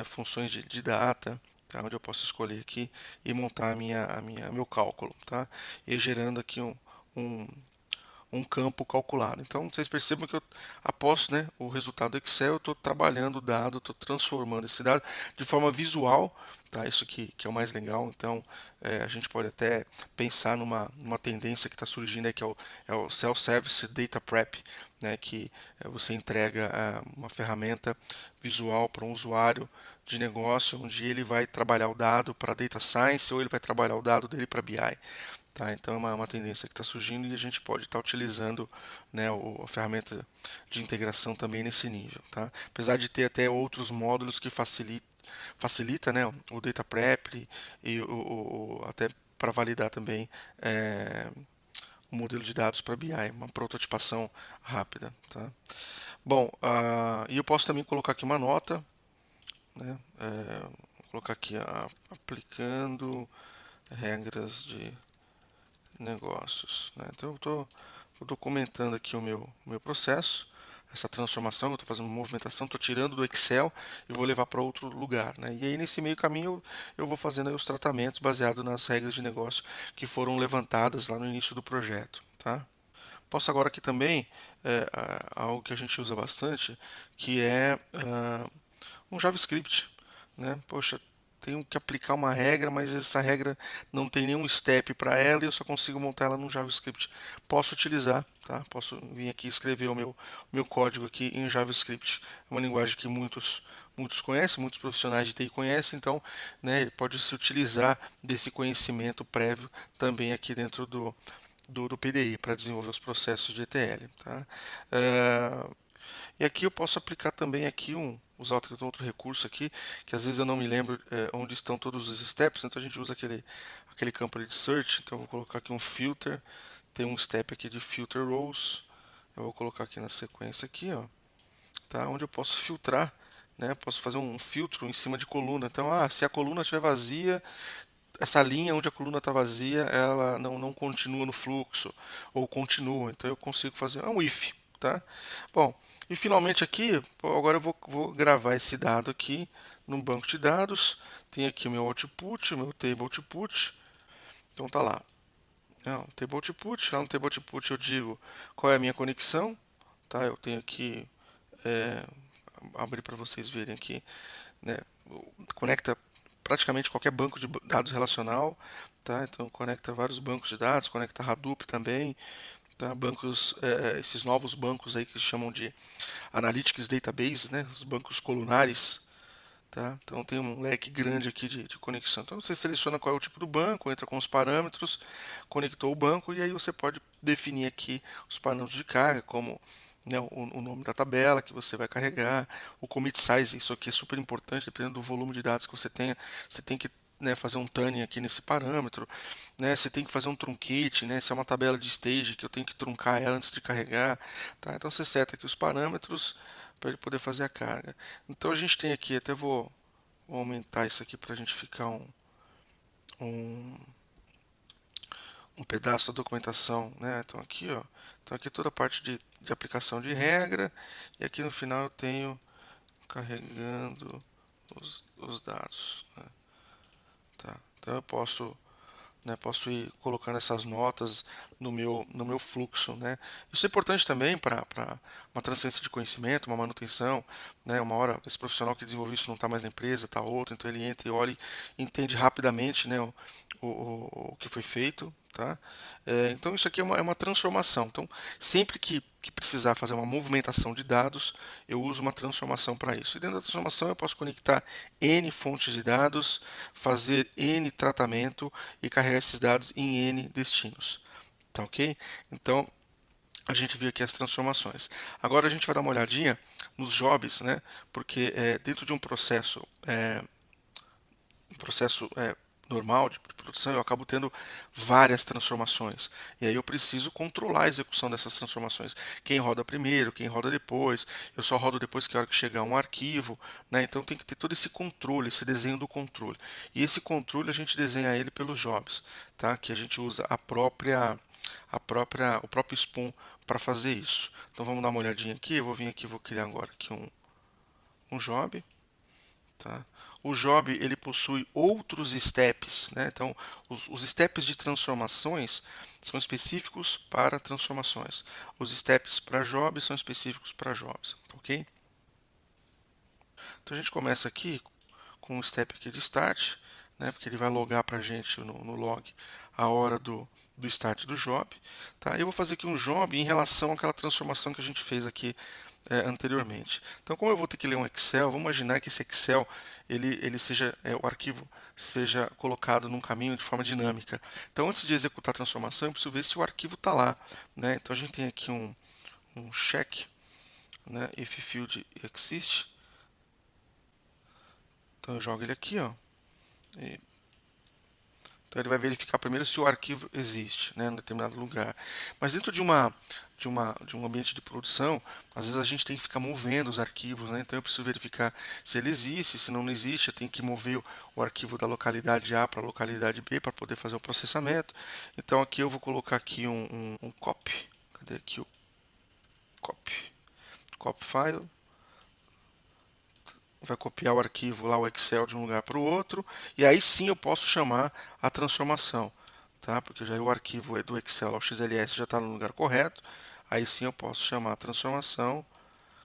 S1: funções de data, tá? Onde eu posso escolher aqui e montar meu cálculo, tá? E gerando aqui um, um campo calculado. Então, vocês percebam que após, né, o resultado do Excel, eu estou trabalhando o dado, estou transformando esse dado de forma visual, tá? Isso que é o mais legal. Então, a gente pode até pensar numa tendência que está surgindo aí, que é o Self-Service Data Prep, né, que você entrega uma ferramenta visual para um usuário de negócio, onde ele vai trabalhar o dado para Data Science ou ele vai trabalhar o dado dele para BI. Tá? Então é uma tendência que está surgindo e a gente pode estar utilizando, né, a ferramenta de integração também nesse nível. Tá? Apesar de ter até outros módulos que facilita, né, o data prep e até para validar também o modelo de dados para BI, uma prototipação rápida. Tá? Bom, e eu posso também colocar aqui uma nota, né, vou colocar aqui aplicando regras de negócios. Né? Então eu estou documentando aqui o meu processo, essa transformação, eu estou fazendo uma movimentação, estou tirando do Excel e vou levar para outro lugar. Né? E aí nesse meio caminho eu vou fazendo aí os tratamentos baseados nas regras de negócio que foram levantadas lá no início do projeto. Tá? Posso agora aqui também, algo que a gente usa bastante, que é um JavaScript. Né? Poxa, tenho que aplicar uma regra, mas essa regra não tem nenhum step para ela e eu só consigo montar ela no JavaScript. Posso utilizar, tá? Posso vir aqui e escrever o meu código aqui em JavaScript. É uma linguagem que muitos conhecem, muitos profissionais de TI conhecem, então, né, ele pode se utilizar desse conhecimento prévio também aqui dentro do PDI para desenvolver os processos de ETL. Tá? E aqui eu posso aplicar também aqui usar outro recurso aqui, que às vezes eu não me lembro onde estão todos os steps, então a gente usa aquele campo ali de search, então eu vou colocar aqui um filter, tem um step aqui de filter rows, eu vou colocar aqui na sequência aqui, ó, tá? Onde eu posso filtrar, né? Posso fazer um filtro em cima de coluna, então se a coluna estiver vazia, essa linha onde a coluna está vazia, ela não continua no fluxo, ou continua, então eu consigo fazer um if, tá? Bom, e finalmente aqui, agora eu vou gravar esse dado aqui num banco de dados, tem aqui o meu output, o meu table output, então tá lá, table output, lá no table output eu digo qual é a minha conexão, tá? Eu tenho aqui, abrir para vocês verem aqui, né? Conecta praticamente qualquer banco de dados relacional, tá? Então conecta vários bancos de dados, conecta Hadoop também, tá? Bancos, esses novos bancos aí que chamam de Analytics Database, né? Os bancos colunares, tá? Então tem um leque grande aqui de conexão. Então você seleciona qual é o tipo do banco, entra com os parâmetros, conectou o banco e aí você pode definir aqui os parâmetros de carga, como, né, o nome da tabela que você vai carregar, o commit size, isso aqui é super importante, dependendo do volume de dados que você tenha, você tem que, né, fazer um tuning aqui nesse parâmetro, né, você tem que fazer um truncate, né, se é uma tabela de stage que eu tenho que truncar ela antes de carregar, tá? Então você seta aqui os parâmetros para ele poder fazer a carga. Então a gente tem aqui, até vou aumentar isso aqui para a gente ficar um, um pedaço da documentação, né? Então aqui, ó, então aqui toda a parte de aplicação de regra e aqui no final eu tenho carregando os dados, né? Tá? Então eu posso, né, posso ir colocando essas notas no meu fluxo, né? Isso é importante também para uma transferência de conhecimento, uma manutenção, né? Uma hora esse profissional que desenvolveu isso não está mais na empresa, está outro, então ele entra e olha e entende rapidamente, né, o que foi feito, tá? Então isso aqui é uma transformação. Então sempre que precisar fazer uma movimentação de dados, eu uso uma transformação para isso. E dentro da transformação eu posso conectar N fontes de dados, fazer N tratamento e carregar esses dados em N destinos. Tá ok? Então a gente viu aqui as transformações. Agora a gente vai dar uma olhadinha nos jobs, né? Porque dentro de um processo normal de produção, eu acabo tendo várias transformações. E aí eu preciso controlar a execução dessas transformações. Quem roda primeiro, quem roda depois. Eu só rodo depois que a hora que chegar um arquivo, né? Então tem que ter todo esse controle, esse desenho do controle. E esse controle a gente desenha ele pelos jobs, tá? Que a gente usa o próprio Spoon para fazer isso. Então vamos dar uma olhadinha aqui. Eu vou vir aqui, vou criar agora aqui um job. Tá? O job ele possui outros steps, né? Então os steps de transformações são específicos para transformações. Os steps para jobs são específicos para jobs, ok? Então a gente começa aqui com um step aqui de start, né? Porque ele vai logar para a gente no log a hora do start do job, tá? Eu vou fazer aqui um job em relação àquela transformação que a gente fez aqui anteriormente. Então, como eu vou ter que ler um Excel, vamos imaginar que esse Excel ele seja o arquivo seja colocado num caminho de forma dinâmica. Então, antes de executar a transformação, eu preciso ver se o arquivo está lá, né? Então, a gente tem aqui um check, né? If field exists. Então, eu jogo ele aqui, ó. Então ele vai verificar primeiro se o arquivo existe, né, em um determinado lugar. Mas dentro de um ambiente de produção, às vezes a gente tem que ficar movendo os arquivos, né? Então eu preciso verificar se ele existe, se não existe, eu tenho que mover o arquivo da localidade A para a localidade B para poder fazer o processamento. Então aqui eu vou colocar aqui um copy. Cadê aqui o copy? Copy file. Vai copiar o arquivo lá, o Excel, de um lugar para o outro, e aí sim eu posso chamar a transformação, tá? Porque já o arquivo do Excel, o XLS, já está no lugar correto, aí sim eu posso chamar a transformação,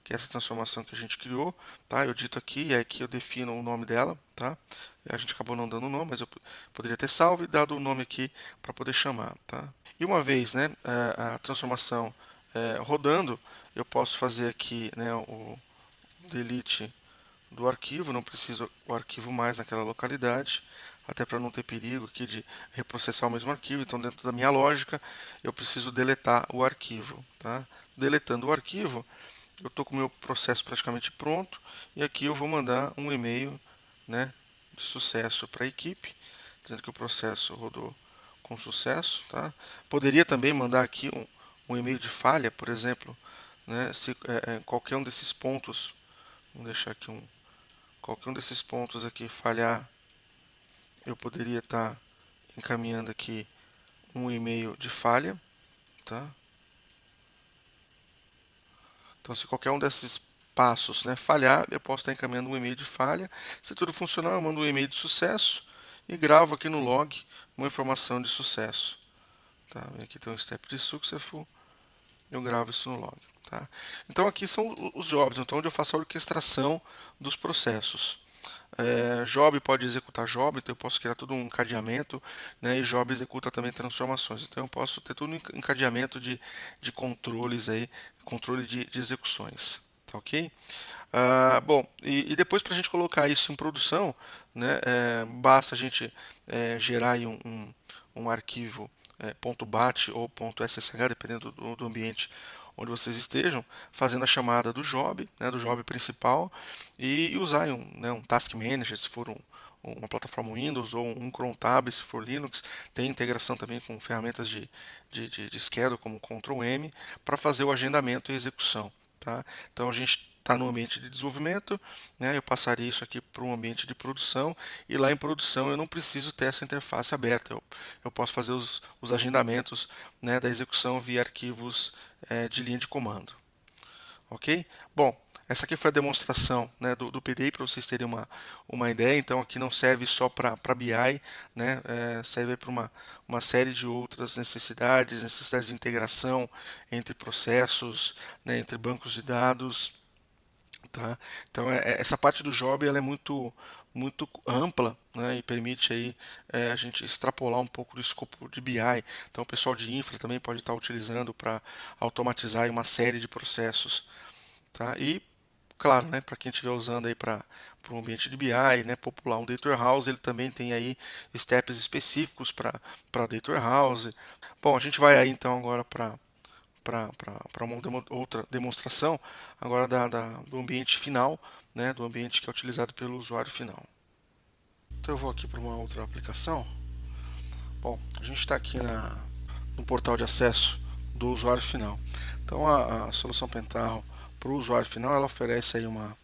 S1: que é essa transformação que a gente criou, tá? Eu dito aqui, e aqui eu defino o nome dela, tá? A gente acabou não dando o nome, mas eu poderia ter salvo e dado o nome aqui para poder chamar, tá? E uma vez, né, a transformação rodando, eu posso fazer aqui, né, o delete do arquivo, não preciso o arquivo mais naquela localidade, até para não ter perigo aqui de reprocessar o mesmo arquivo. Então, dentro da minha lógica, eu preciso deletar o arquivo. Tá? Deletando o arquivo, eu estou com o meu processo praticamente pronto e aqui eu vou mandar um e-mail, né, de sucesso para a equipe, dizendo que o processo rodou com sucesso. Tá? Poderia também mandar aqui um e-mail de falha, por exemplo, né, se qualquer um desses pontos, vamos deixar aqui qualquer um desses pontos aqui falhar, eu poderia estar encaminhando aqui um e-mail de falha, tá? Então, se qualquer um desses passos, né, falhar, eu posso estar encaminhando um e-mail de falha. Se tudo funcionar, eu mando um e-mail de sucesso e gravo aqui no log uma informação de sucesso. Tá? Aqui tem um step de successful, eu gravo isso no log. Tá? Então, aqui são os jobs, então, onde eu faço a orquestração dos processos. Job pode executar job, então eu posso criar todo um encadeamento, né, e job executa também transformações. Então eu posso ter todo um encadeamento de controles aí, controle de execuções, tá ok? Bom, e depois para a gente colocar isso em produção, né, basta a gente gerar aí um arquivo .bat ou .ssh, dependendo do ambiente onde vocês estejam, fazendo a chamada do job, né, do job principal, e usar um Task Manager, se for uma plataforma Windows, ou um cron tab, se for Linux. Tem integração também com ferramentas de schedule, como Ctrl M, para fazer o agendamento e execução. Tá? Então a gente está no ambiente de desenvolvimento, né, eu passaria isso aqui para um ambiente de produção, e lá em produção eu não preciso ter essa interface aberta, eu posso fazer os agendamentos, né, da execução via arquivos de linha de comando. Ok? Bom, essa aqui foi a demonstração, né, do PDI, para vocês terem uma ideia. Então aqui não serve só para BI, né, serve para uma série de outras necessidades de integração entre processos, né, entre bancos de dados. Tá? Então essa parte do job ela é muito ampla, né, e permite aí a gente extrapolar um pouco do escopo de BI. Então o pessoal de infra também pode estar utilizando para automatizar uma série de processos, tá? E claro, né, para quem estiver usando aí para um ambiente de BI, né, popular um data warehouse, ele também tem aí steps específicos para data warehouse. Bom, a gente vai aí então agora para uma outra demonstração agora do ambiente final, né, do ambiente que é utilizado pelo usuário final. Então eu vou aqui para uma outra aplicação. Bom, a gente está aqui no portal de acesso do usuário final. Então a solução Pentaho para o usuário final, ela oferece aí uma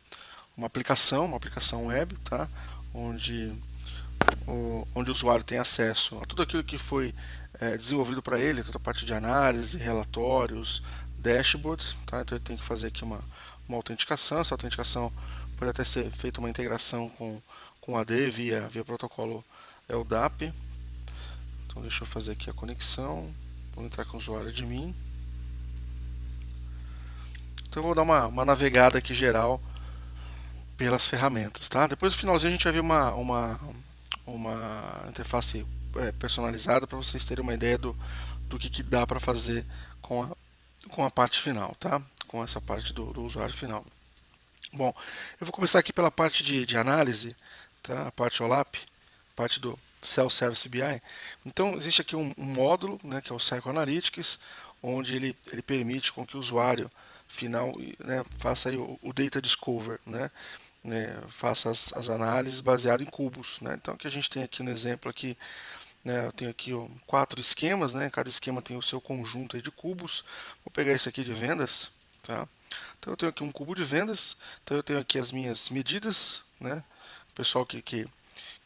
S1: aplicação web, tá? onde o usuário tem acesso a tudo aquilo que foi desenvolvido para ele, toda a parte de análise, relatórios, dashboards, tá? Então ele tem que fazer aqui uma autenticação. Essa autenticação pode até ser feita uma integração com AD via protocolo LDAP. Então deixa eu fazer aqui a conexão, vou entrar com o usuário admin. Então eu vou dar uma navegada aqui geral pelas ferramentas, tá? Depois no finalzinho a gente vai ver uma interface personalizada para vocês terem uma ideia do que dá para fazer com a parte final, tá? Com essa parte do usuário final. Bom, eu vou começar aqui pela parte de análise, tá? A parte OLAP, a parte do Self-Service BI. Então existe aqui um módulo, né, que é o Psychoanalytics, onde ele permite com que o usuário final, né, faça aí o Data Discover, né, faça as análises baseadas em cubos, né. Então o que a gente tem aqui no exemplo aqui, né, eu tenho aqui 4 esquemas, né, cada esquema tem o seu conjunto aí de cubos. Vou pegar esse aqui de vendas, tá? Então eu tenho aqui um cubo de vendas, então eu tenho aqui as minhas medidas, né, o pessoal que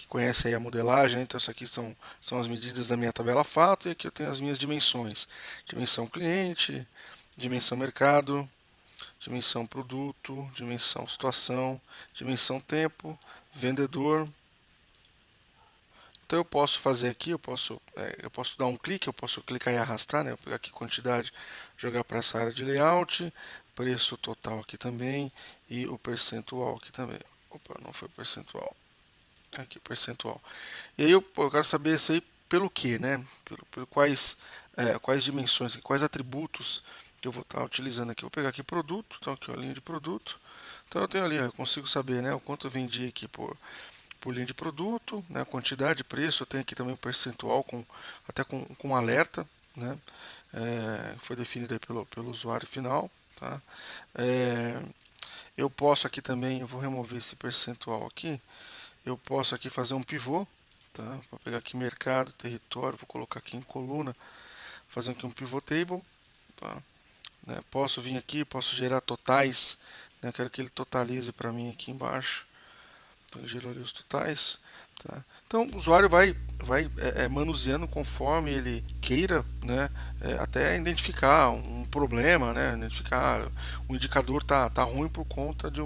S1: conhece aí a modelagem, então isso aqui são as medidas da minha tabela fato, e aqui eu tenho as minhas dimensões: dimensão cliente, dimensão mercado, dimensão produto, dimensão situação, dimensão tempo, vendedor. Então eu posso fazer aqui, eu posso dar um clique, eu posso clicar e arrastar, né? Eu vou pegar aqui quantidade, jogar para essa área de layout, preço total aqui também, e o percentual aqui também. Opa, não foi percentual. Aqui, percentual. E aí eu quero saber isso aí pelo que, né? Pelo quais dimensões, quais atributos que eu vou estar utilizando aqui. Vou pegar aqui produto, então aqui a linha de produto. Então eu tenho ali, eu consigo saber, né, o quanto eu vendi aqui por linha de produto, né, a quantidade, preço. Eu tenho aqui também o percentual até com alerta, né? Foi definido aí pelo usuário final, tá? Eu posso aqui também, eu vou remover esse percentual aqui. Eu posso aqui fazer um pivô, tá? Vou pegar aqui mercado, território, vou colocar aqui em coluna, fazer aqui um pivot table, tá? Né? Posso vir aqui, posso gerar totais, né? Eu quero que ele totalize para mim aqui embaixo. Então ele gerou ali os totais, tá? Então o usuário vai manuseando conforme ele queira, né? Até identificar um problema, né? Identificar o indicador tá ruim por conta de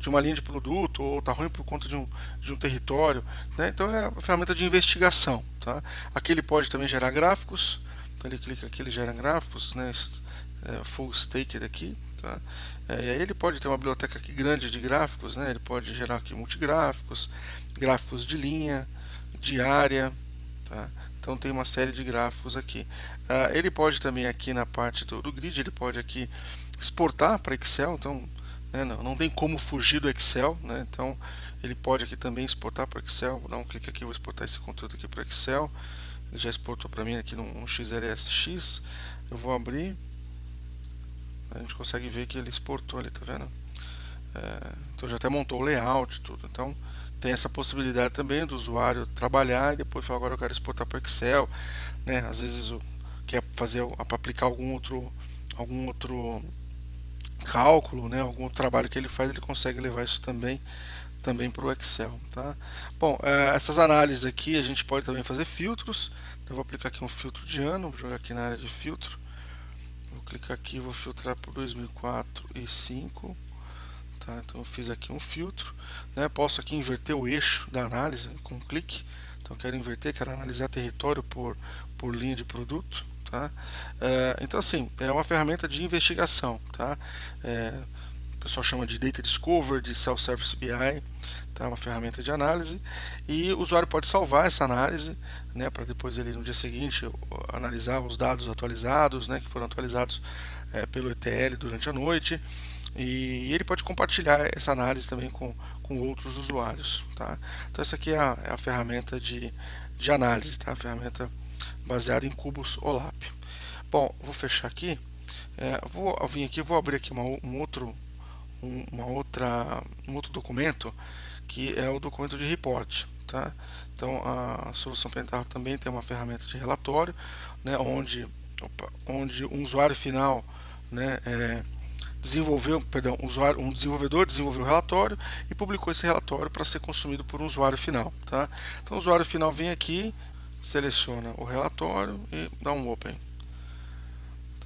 S1: uma linha de produto, ou tá ruim por conta de um território, né? Então é uma ferramenta de investigação, tá? Aqui ele pode também gerar gráficos. Então ele clica aqui, ele gera gráficos, né? Full Stacked aqui, Tá? E aí ele pode ter uma biblioteca aqui grande de gráficos, né? Ele pode gerar aqui multigráficos, gráficos de linha, de área, tá? Então tem uma série de gráficos aqui. Ele pode também aqui na parte do grid, ele pode aqui exportar para Excel, então né, não tem como fugir do Excel, né? Então ele pode aqui também exportar para Excel. Vou dar um clique aqui, vou exportar esse conteúdo aqui para Excel. Ele já exportou para mim aqui no XLSX. Eu vou abrir. A gente consegue ver que ele exportou ali, tá vendo? Então já até montou o layout, tudo. Então tem essa possibilidade também do usuário trabalhar e depois falar, agora eu quero exportar para Excel, né? Às vezes quer fazer para aplicar algum outro cálculo, né? Algum outro trabalho que ele faz, ele consegue levar isso também para o Excel, tá? Bom, essas análises aqui a gente pode também fazer filtros. Então, eu vou aplicar aqui um filtro de ano, vou jogar aqui na área de filtro. Vou clicar aqui, vou filtrar por 2004 e 2005. Tá? Então eu fiz aqui um filtro, né? Posso aqui inverter o eixo da análise com um clique. Então eu quero inverter, quero analisar território por linha de produto. Tá? Então assim, é uma ferramenta de investigação. Tá? O pessoal chama de Data Discovery, de Self-Service BI, tá? Uma ferramenta de análise, e o usuário pode salvar essa análise, né, para depois ele no dia seguinte analisar os dados atualizados, né, que foram atualizados pelo ETL durante a noite, e ele pode compartilhar essa análise também com outros usuários. Tá? Então essa aqui é a ferramenta de análise, tá? A ferramenta baseada em cubos OLAP. Bom, vou fechar aqui, vou vir aqui, vou abrir aqui um outro documento, que é o documento de report. Tá? Então a solução Pentaho também tem uma ferramenta de relatório, né, onde um usuário final, né, um desenvolvedor desenvolveu o relatório e publicou esse relatório para ser consumido por um usuário final. Tá? Então o usuário final vem aqui, seleciona o relatório e dá um open.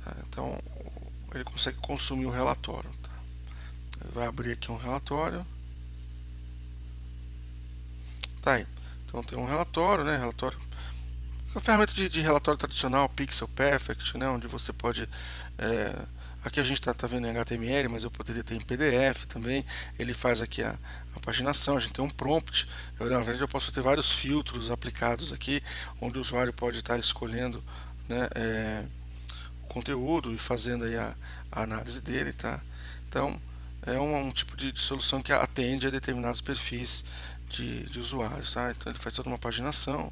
S1: Tá? Então ele consegue consumir o relatório. Tá? Ele vai abrir aqui um relatório. Tá aí. Então tem um relatório, né? Relatório. É uma ferramenta de relatório tradicional, Pixel Perfect, né? Onde você pode. Aqui a gente tá vendo em HTML, mas eu poderia ter em PDF também. Ele faz aqui a paginação, a gente tem um prompt. Na verdade, eu posso ter vários filtros aplicados aqui, onde o usuário pode estar escolhendo, né, o conteúdo e fazendo aí a análise dele, tá? Então, é um tipo de solução que atende a determinados perfis de usuários, tá? Então ele faz toda uma paginação,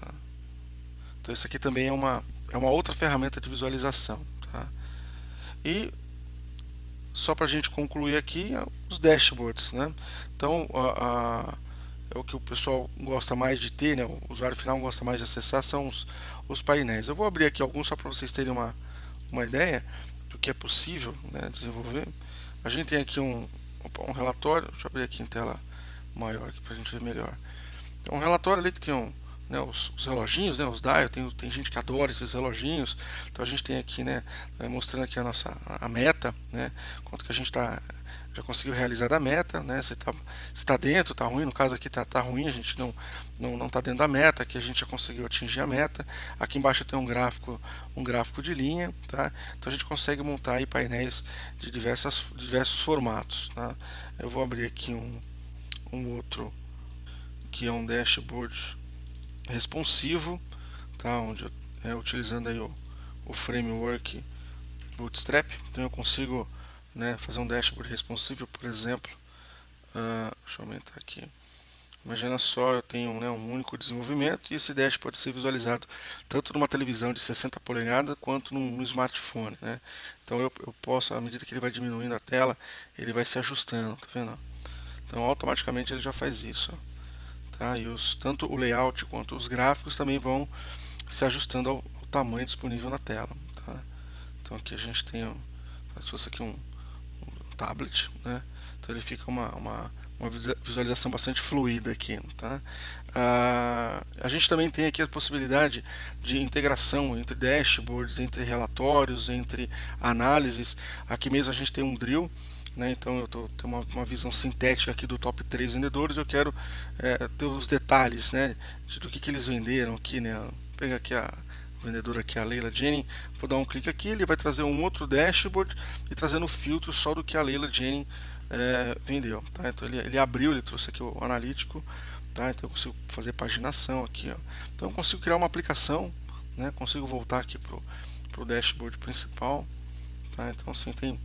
S1: tá? Então isso aqui também é uma outra ferramenta de visualização, tá? E só para a gente concluir aqui, os dashboards, né? Então é o que o pessoal gosta mais de ter, né? O usuário final gosta mais de acessar são os painéis. Eu vou abrir aqui alguns só para vocês terem uma ideia do que é possível, né, desenvolver. A gente tem aqui um relatório, deixa eu abrir aqui em tela maior para a gente ver melhor. É um relatório ali que tem né, os reloginhos, né, os dial, tem gente que adora esses reloginhos. Então a gente tem aqui, né, mostrando aqui a meta, né, quanto que a gente já conseguiu realizar da meta, né, se tá dentro, tá ruim, no caso aqui tá ruim, a gente não tá dentro da meta, aqui a gente já conseguiu atingir a meta. Aqui embaixo tem um gráfico de linha, tá? Então a gente consegue montar aí painéis de diversos formatos, tá? Eu vou abrir aqui um outro que é um dashboard responsivo, tá? Onde utilizando aí o framework Bootstrap, então eu consigo, né, fazer um dashboard responsivo, por exemplo. Deixa eu aumentar aqui. Imagina só, eu tenho, né, um único desenvolvimento e esse dash pode ser visualizado tanto numa televisão de 60 polegadas quanto no smartphone, né? Então eu posso, à medida que ele vai diminuindo a tela, ele vai se ajustando, tá vendo? Então automaticamente ele já faz isso, tá? E tanto o layout quanto os gráficos também vão se ajustando ao tamanho disponível na tela, tá? Então aqui a gente tem, se fosse aqui um tablet, né? Então ele fica uma visualização bastante fluida aqui, tá? A gente também tem aqui a possibilidade de integração entre dashboards, entre relatórios, entre análises. Aqui mesmo a gente tem um drill, né? Então eu tenho uma visão sintética aqui do top 3 vendedores. Eu quero ter os detalhes, né, do que eles venderam aqui, né? Vou pegar aqui vendedor aqui, a Leila Jennings. Vou dar um clique aqui, ele vai trazer um outro dashboard e trazendo filtro só do que a Leila Jennings vendeu, tá? Então ele abriu, ele trouxe aqui o analítico, tá? Então eu consigo fazer paginação aqui, ó. Então eu consigo criar uma aplicação, né? Consigo voltar aqui pro dashboard principal, tá? Então assim tem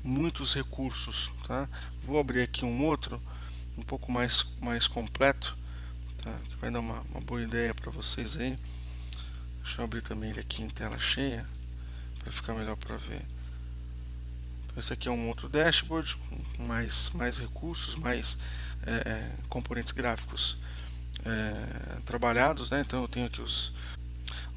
S1: muitos recursos, tá? Vou abrir aqui um outro um pouco mais completo, tá? Que vai dar uma boa ideia para vocês aí. Deixa eu abrir também ele aqui em tela cheia para ficar melhor para ver. Então esse aqui é um outro dashboard com mais recursos, mais componentes gráficos trabalhados, né? Então eu tenho aqui os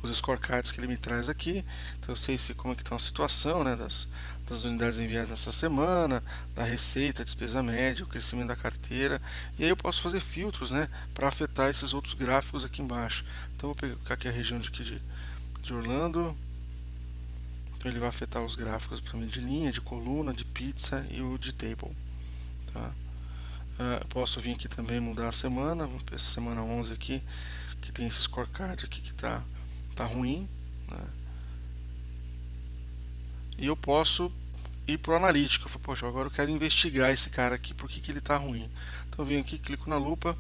S1: scorecards que ele me traz aqui, então eu sei como é que está a situação, né, das unidades enviadas nessa semana, da receita, despesa média, o crescimento da carteira, e aí eu posso fazer filtros, né, para afetar esses outros gráficos aqui embaixo. Então eu vou pegar aqui a região de Orlando, então ele vai afetar os gráficos para mim de linha, de coluna, de pizza e o de table, tá? Posso vir aqui também mudar a semana, vamos ver essa semana 11 aqui, que tem esse scorecard aqui que tá ruim, né? E eu posso ir para o analítico. Eu falo, poxa, agora eu quero investigar esse cara aqui, por que ele está ruim. Então eu venho aqui, clico na lupa,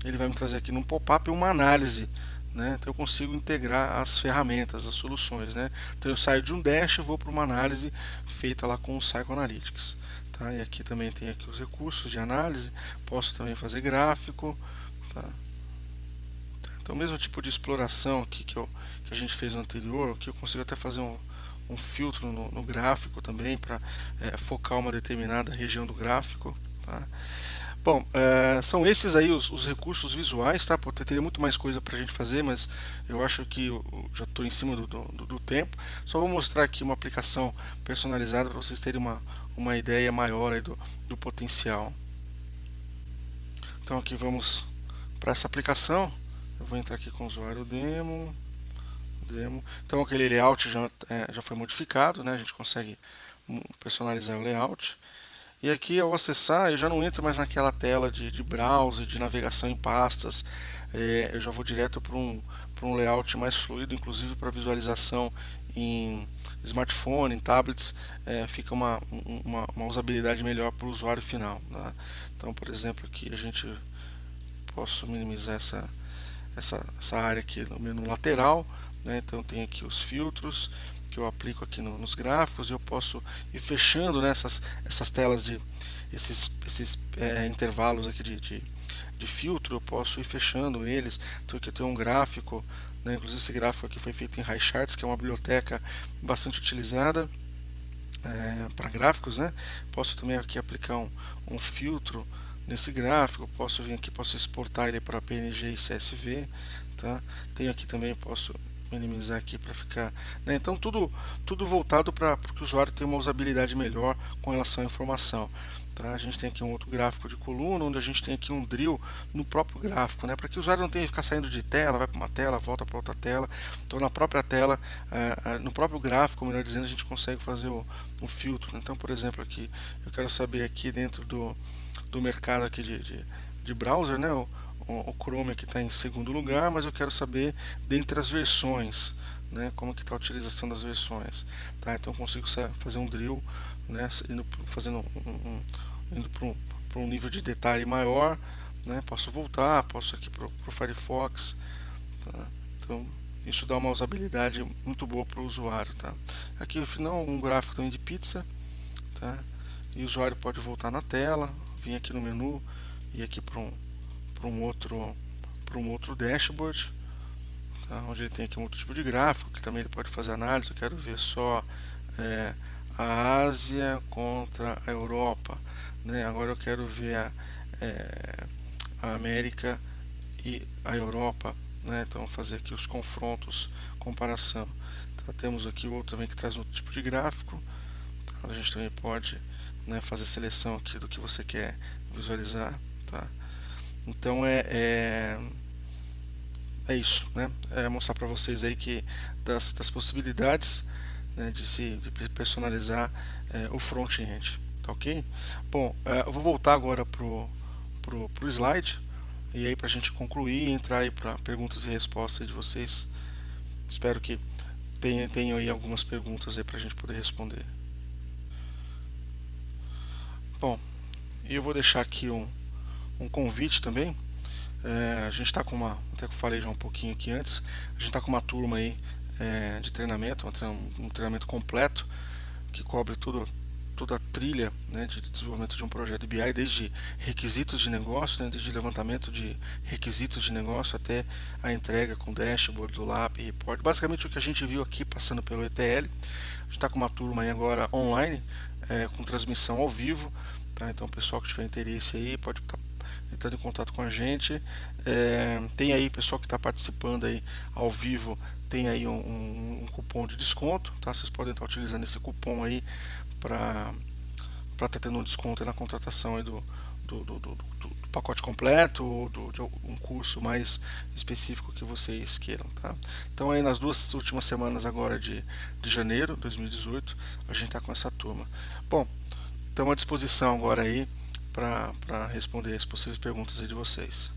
S1: ele vai me trazer aqui num pop-up uma análise, né? Então eu consigo integrar as ferramentas, as soluções, né? Então eu saio de um dash e vou para uma análise feita lá com o Psychoanalytics, tá? E aqui também tem aqui os recursos de análise, posso também fazer gráfico, tá? Então o mesmo tipo de exploração aqui que a gente fez no anterior, que eu consigo até fazer um filtro no gráfico também para focar uma determinada região do gráfico, tá? Bom, são esses aí os recursos visuais, tá? Teria muito mais coisa para a gente fazer, mas eu acho que eu já estou em cima do tempo. Só vou mostrar aqui uma aplicação personalizada para vocês terem uma ideia maior aí do potencial. Então aqui vamos para essa aplicação. Eu vou entrar aqui com o usuário demo. Então aquele layout já foi modificado, né? A gente consegue personalizar o layout. E aqui ao acessar, eu já não entro mais naquela tela de browser, de navegação em pastas. Eu já vou direto para um layout mais fluido, inclusive para visualização em smartphone, em tablets, fica uma usabilidade melhor para o usuário final, tá? Então, por exemplo, aqui a gente posso minimizar essa área aqui no menu lateral, né? Então tem aqui os filtros que eu aplico aqui nos gráficos, e eu posso ir fechando, né, essas telas esses intervalos aqui de filtro, eu posso ir fechando eles. Então aqui eu tenho um gráfico, né? Inclusive esse gráfico aqui foi feito em HighCharts, que é uma biblioteca bastante utilizada para gráficos, né? Posso também aqui aplicar um filtro nesse gráfico, posso vir aqui, posso exportar ele para PNG e CSV, tá? Tenho aqui também, posso minimizar aqui para ficar, né? Então tudo voltado para que o usuário tenha uma usabilidade melhor com relação à informação, tá? A gente tem aqui um outro gráfico de coluna, onde a gente tem aqui um drill no próprio gráfico, né? Para que o usuário não tenha que ficar saindo de tela, vai para uma tela, volta para outra tela. Então na própria tela, no próprio gráfico, melhor dizendo, a gente consegue fazer um filtro. Então, por exemplo, aqui eu quero saber aqui dentro do mercado aqui de browser, né? O Chrome aqui está em segundo lugar, mas eu quero saber dentre as versões, né, como que está a utilização das versões, tá? Então eu consigo fazer um drill, né, indo para um nível de detalhe maior, né? Posso voltar, posso aqui para o Firefox, tá? Então isso dá uma usabilidade muito boa para o usuário, tá? Aqui no final um gráfico também de pizza, tá? E o usuário pode voltar na tela, vir aqui no menu e aqui para um outro dashboard, tá? Onde ele tem aqui um outro tipo de gráfico que também ele pode fazer análise. Eu quero ver só a Ásia contra a Europa, né? Agora eu quero ver a América e a Europa, né? Então vou fazer aqui os confrontos, comparação. Tá? Temos aqui outro também que traz outro tipo de gráfico, tá? A gente também pode, né, fazer seleção aqui do que você quer visualizar, tá? Então é isso, né? Mostrar para vocês aí que das possibilidades, né, de personalizar o front-end, tá ok? Bom, eu vou voltar agora pro slide, e aí para a gente concluir e entrar aí para perguntas e respostas de vocês. Espero que tenham aí algumas perguntas aí para a gente poder responder. Bom, e eu vou deixar aqui um convite também. A gente está com até que eu falei já um pouquinho aqui antes, a gente está com uma turma aí de treinamento, um treinamento completo que cobre toda a trilha, né, de desenvolvimento de um projeto de BI, desde requisitos de negócio, né, desde levantamento de requisitos de negócio até a entrega com dashboard, do LAP, report. Basicamente o que a gente viu aqui passando pelo ETL. A gente está com uma turma aí agora online, com transmissão ao vivo. Tá? Então o pessoal que tiver interesse aí pode estar entrando em contato com a gente. Tem aí pessoal que está participando aí ao vivo, tem aí um cupom de desconto, tá? Vocês podem estar utilizando esse cupom aí para estar tendo um desconto na contratação aí do pacote completo ou de um curso mais específico que vocês queiram, tá? Então aí nas 2 últimas semanas agora de janeiro de 2018 a gente está com essa turma. Bom, estamos à disposição agora aí para responder as possíveis perguntas aí de vocês.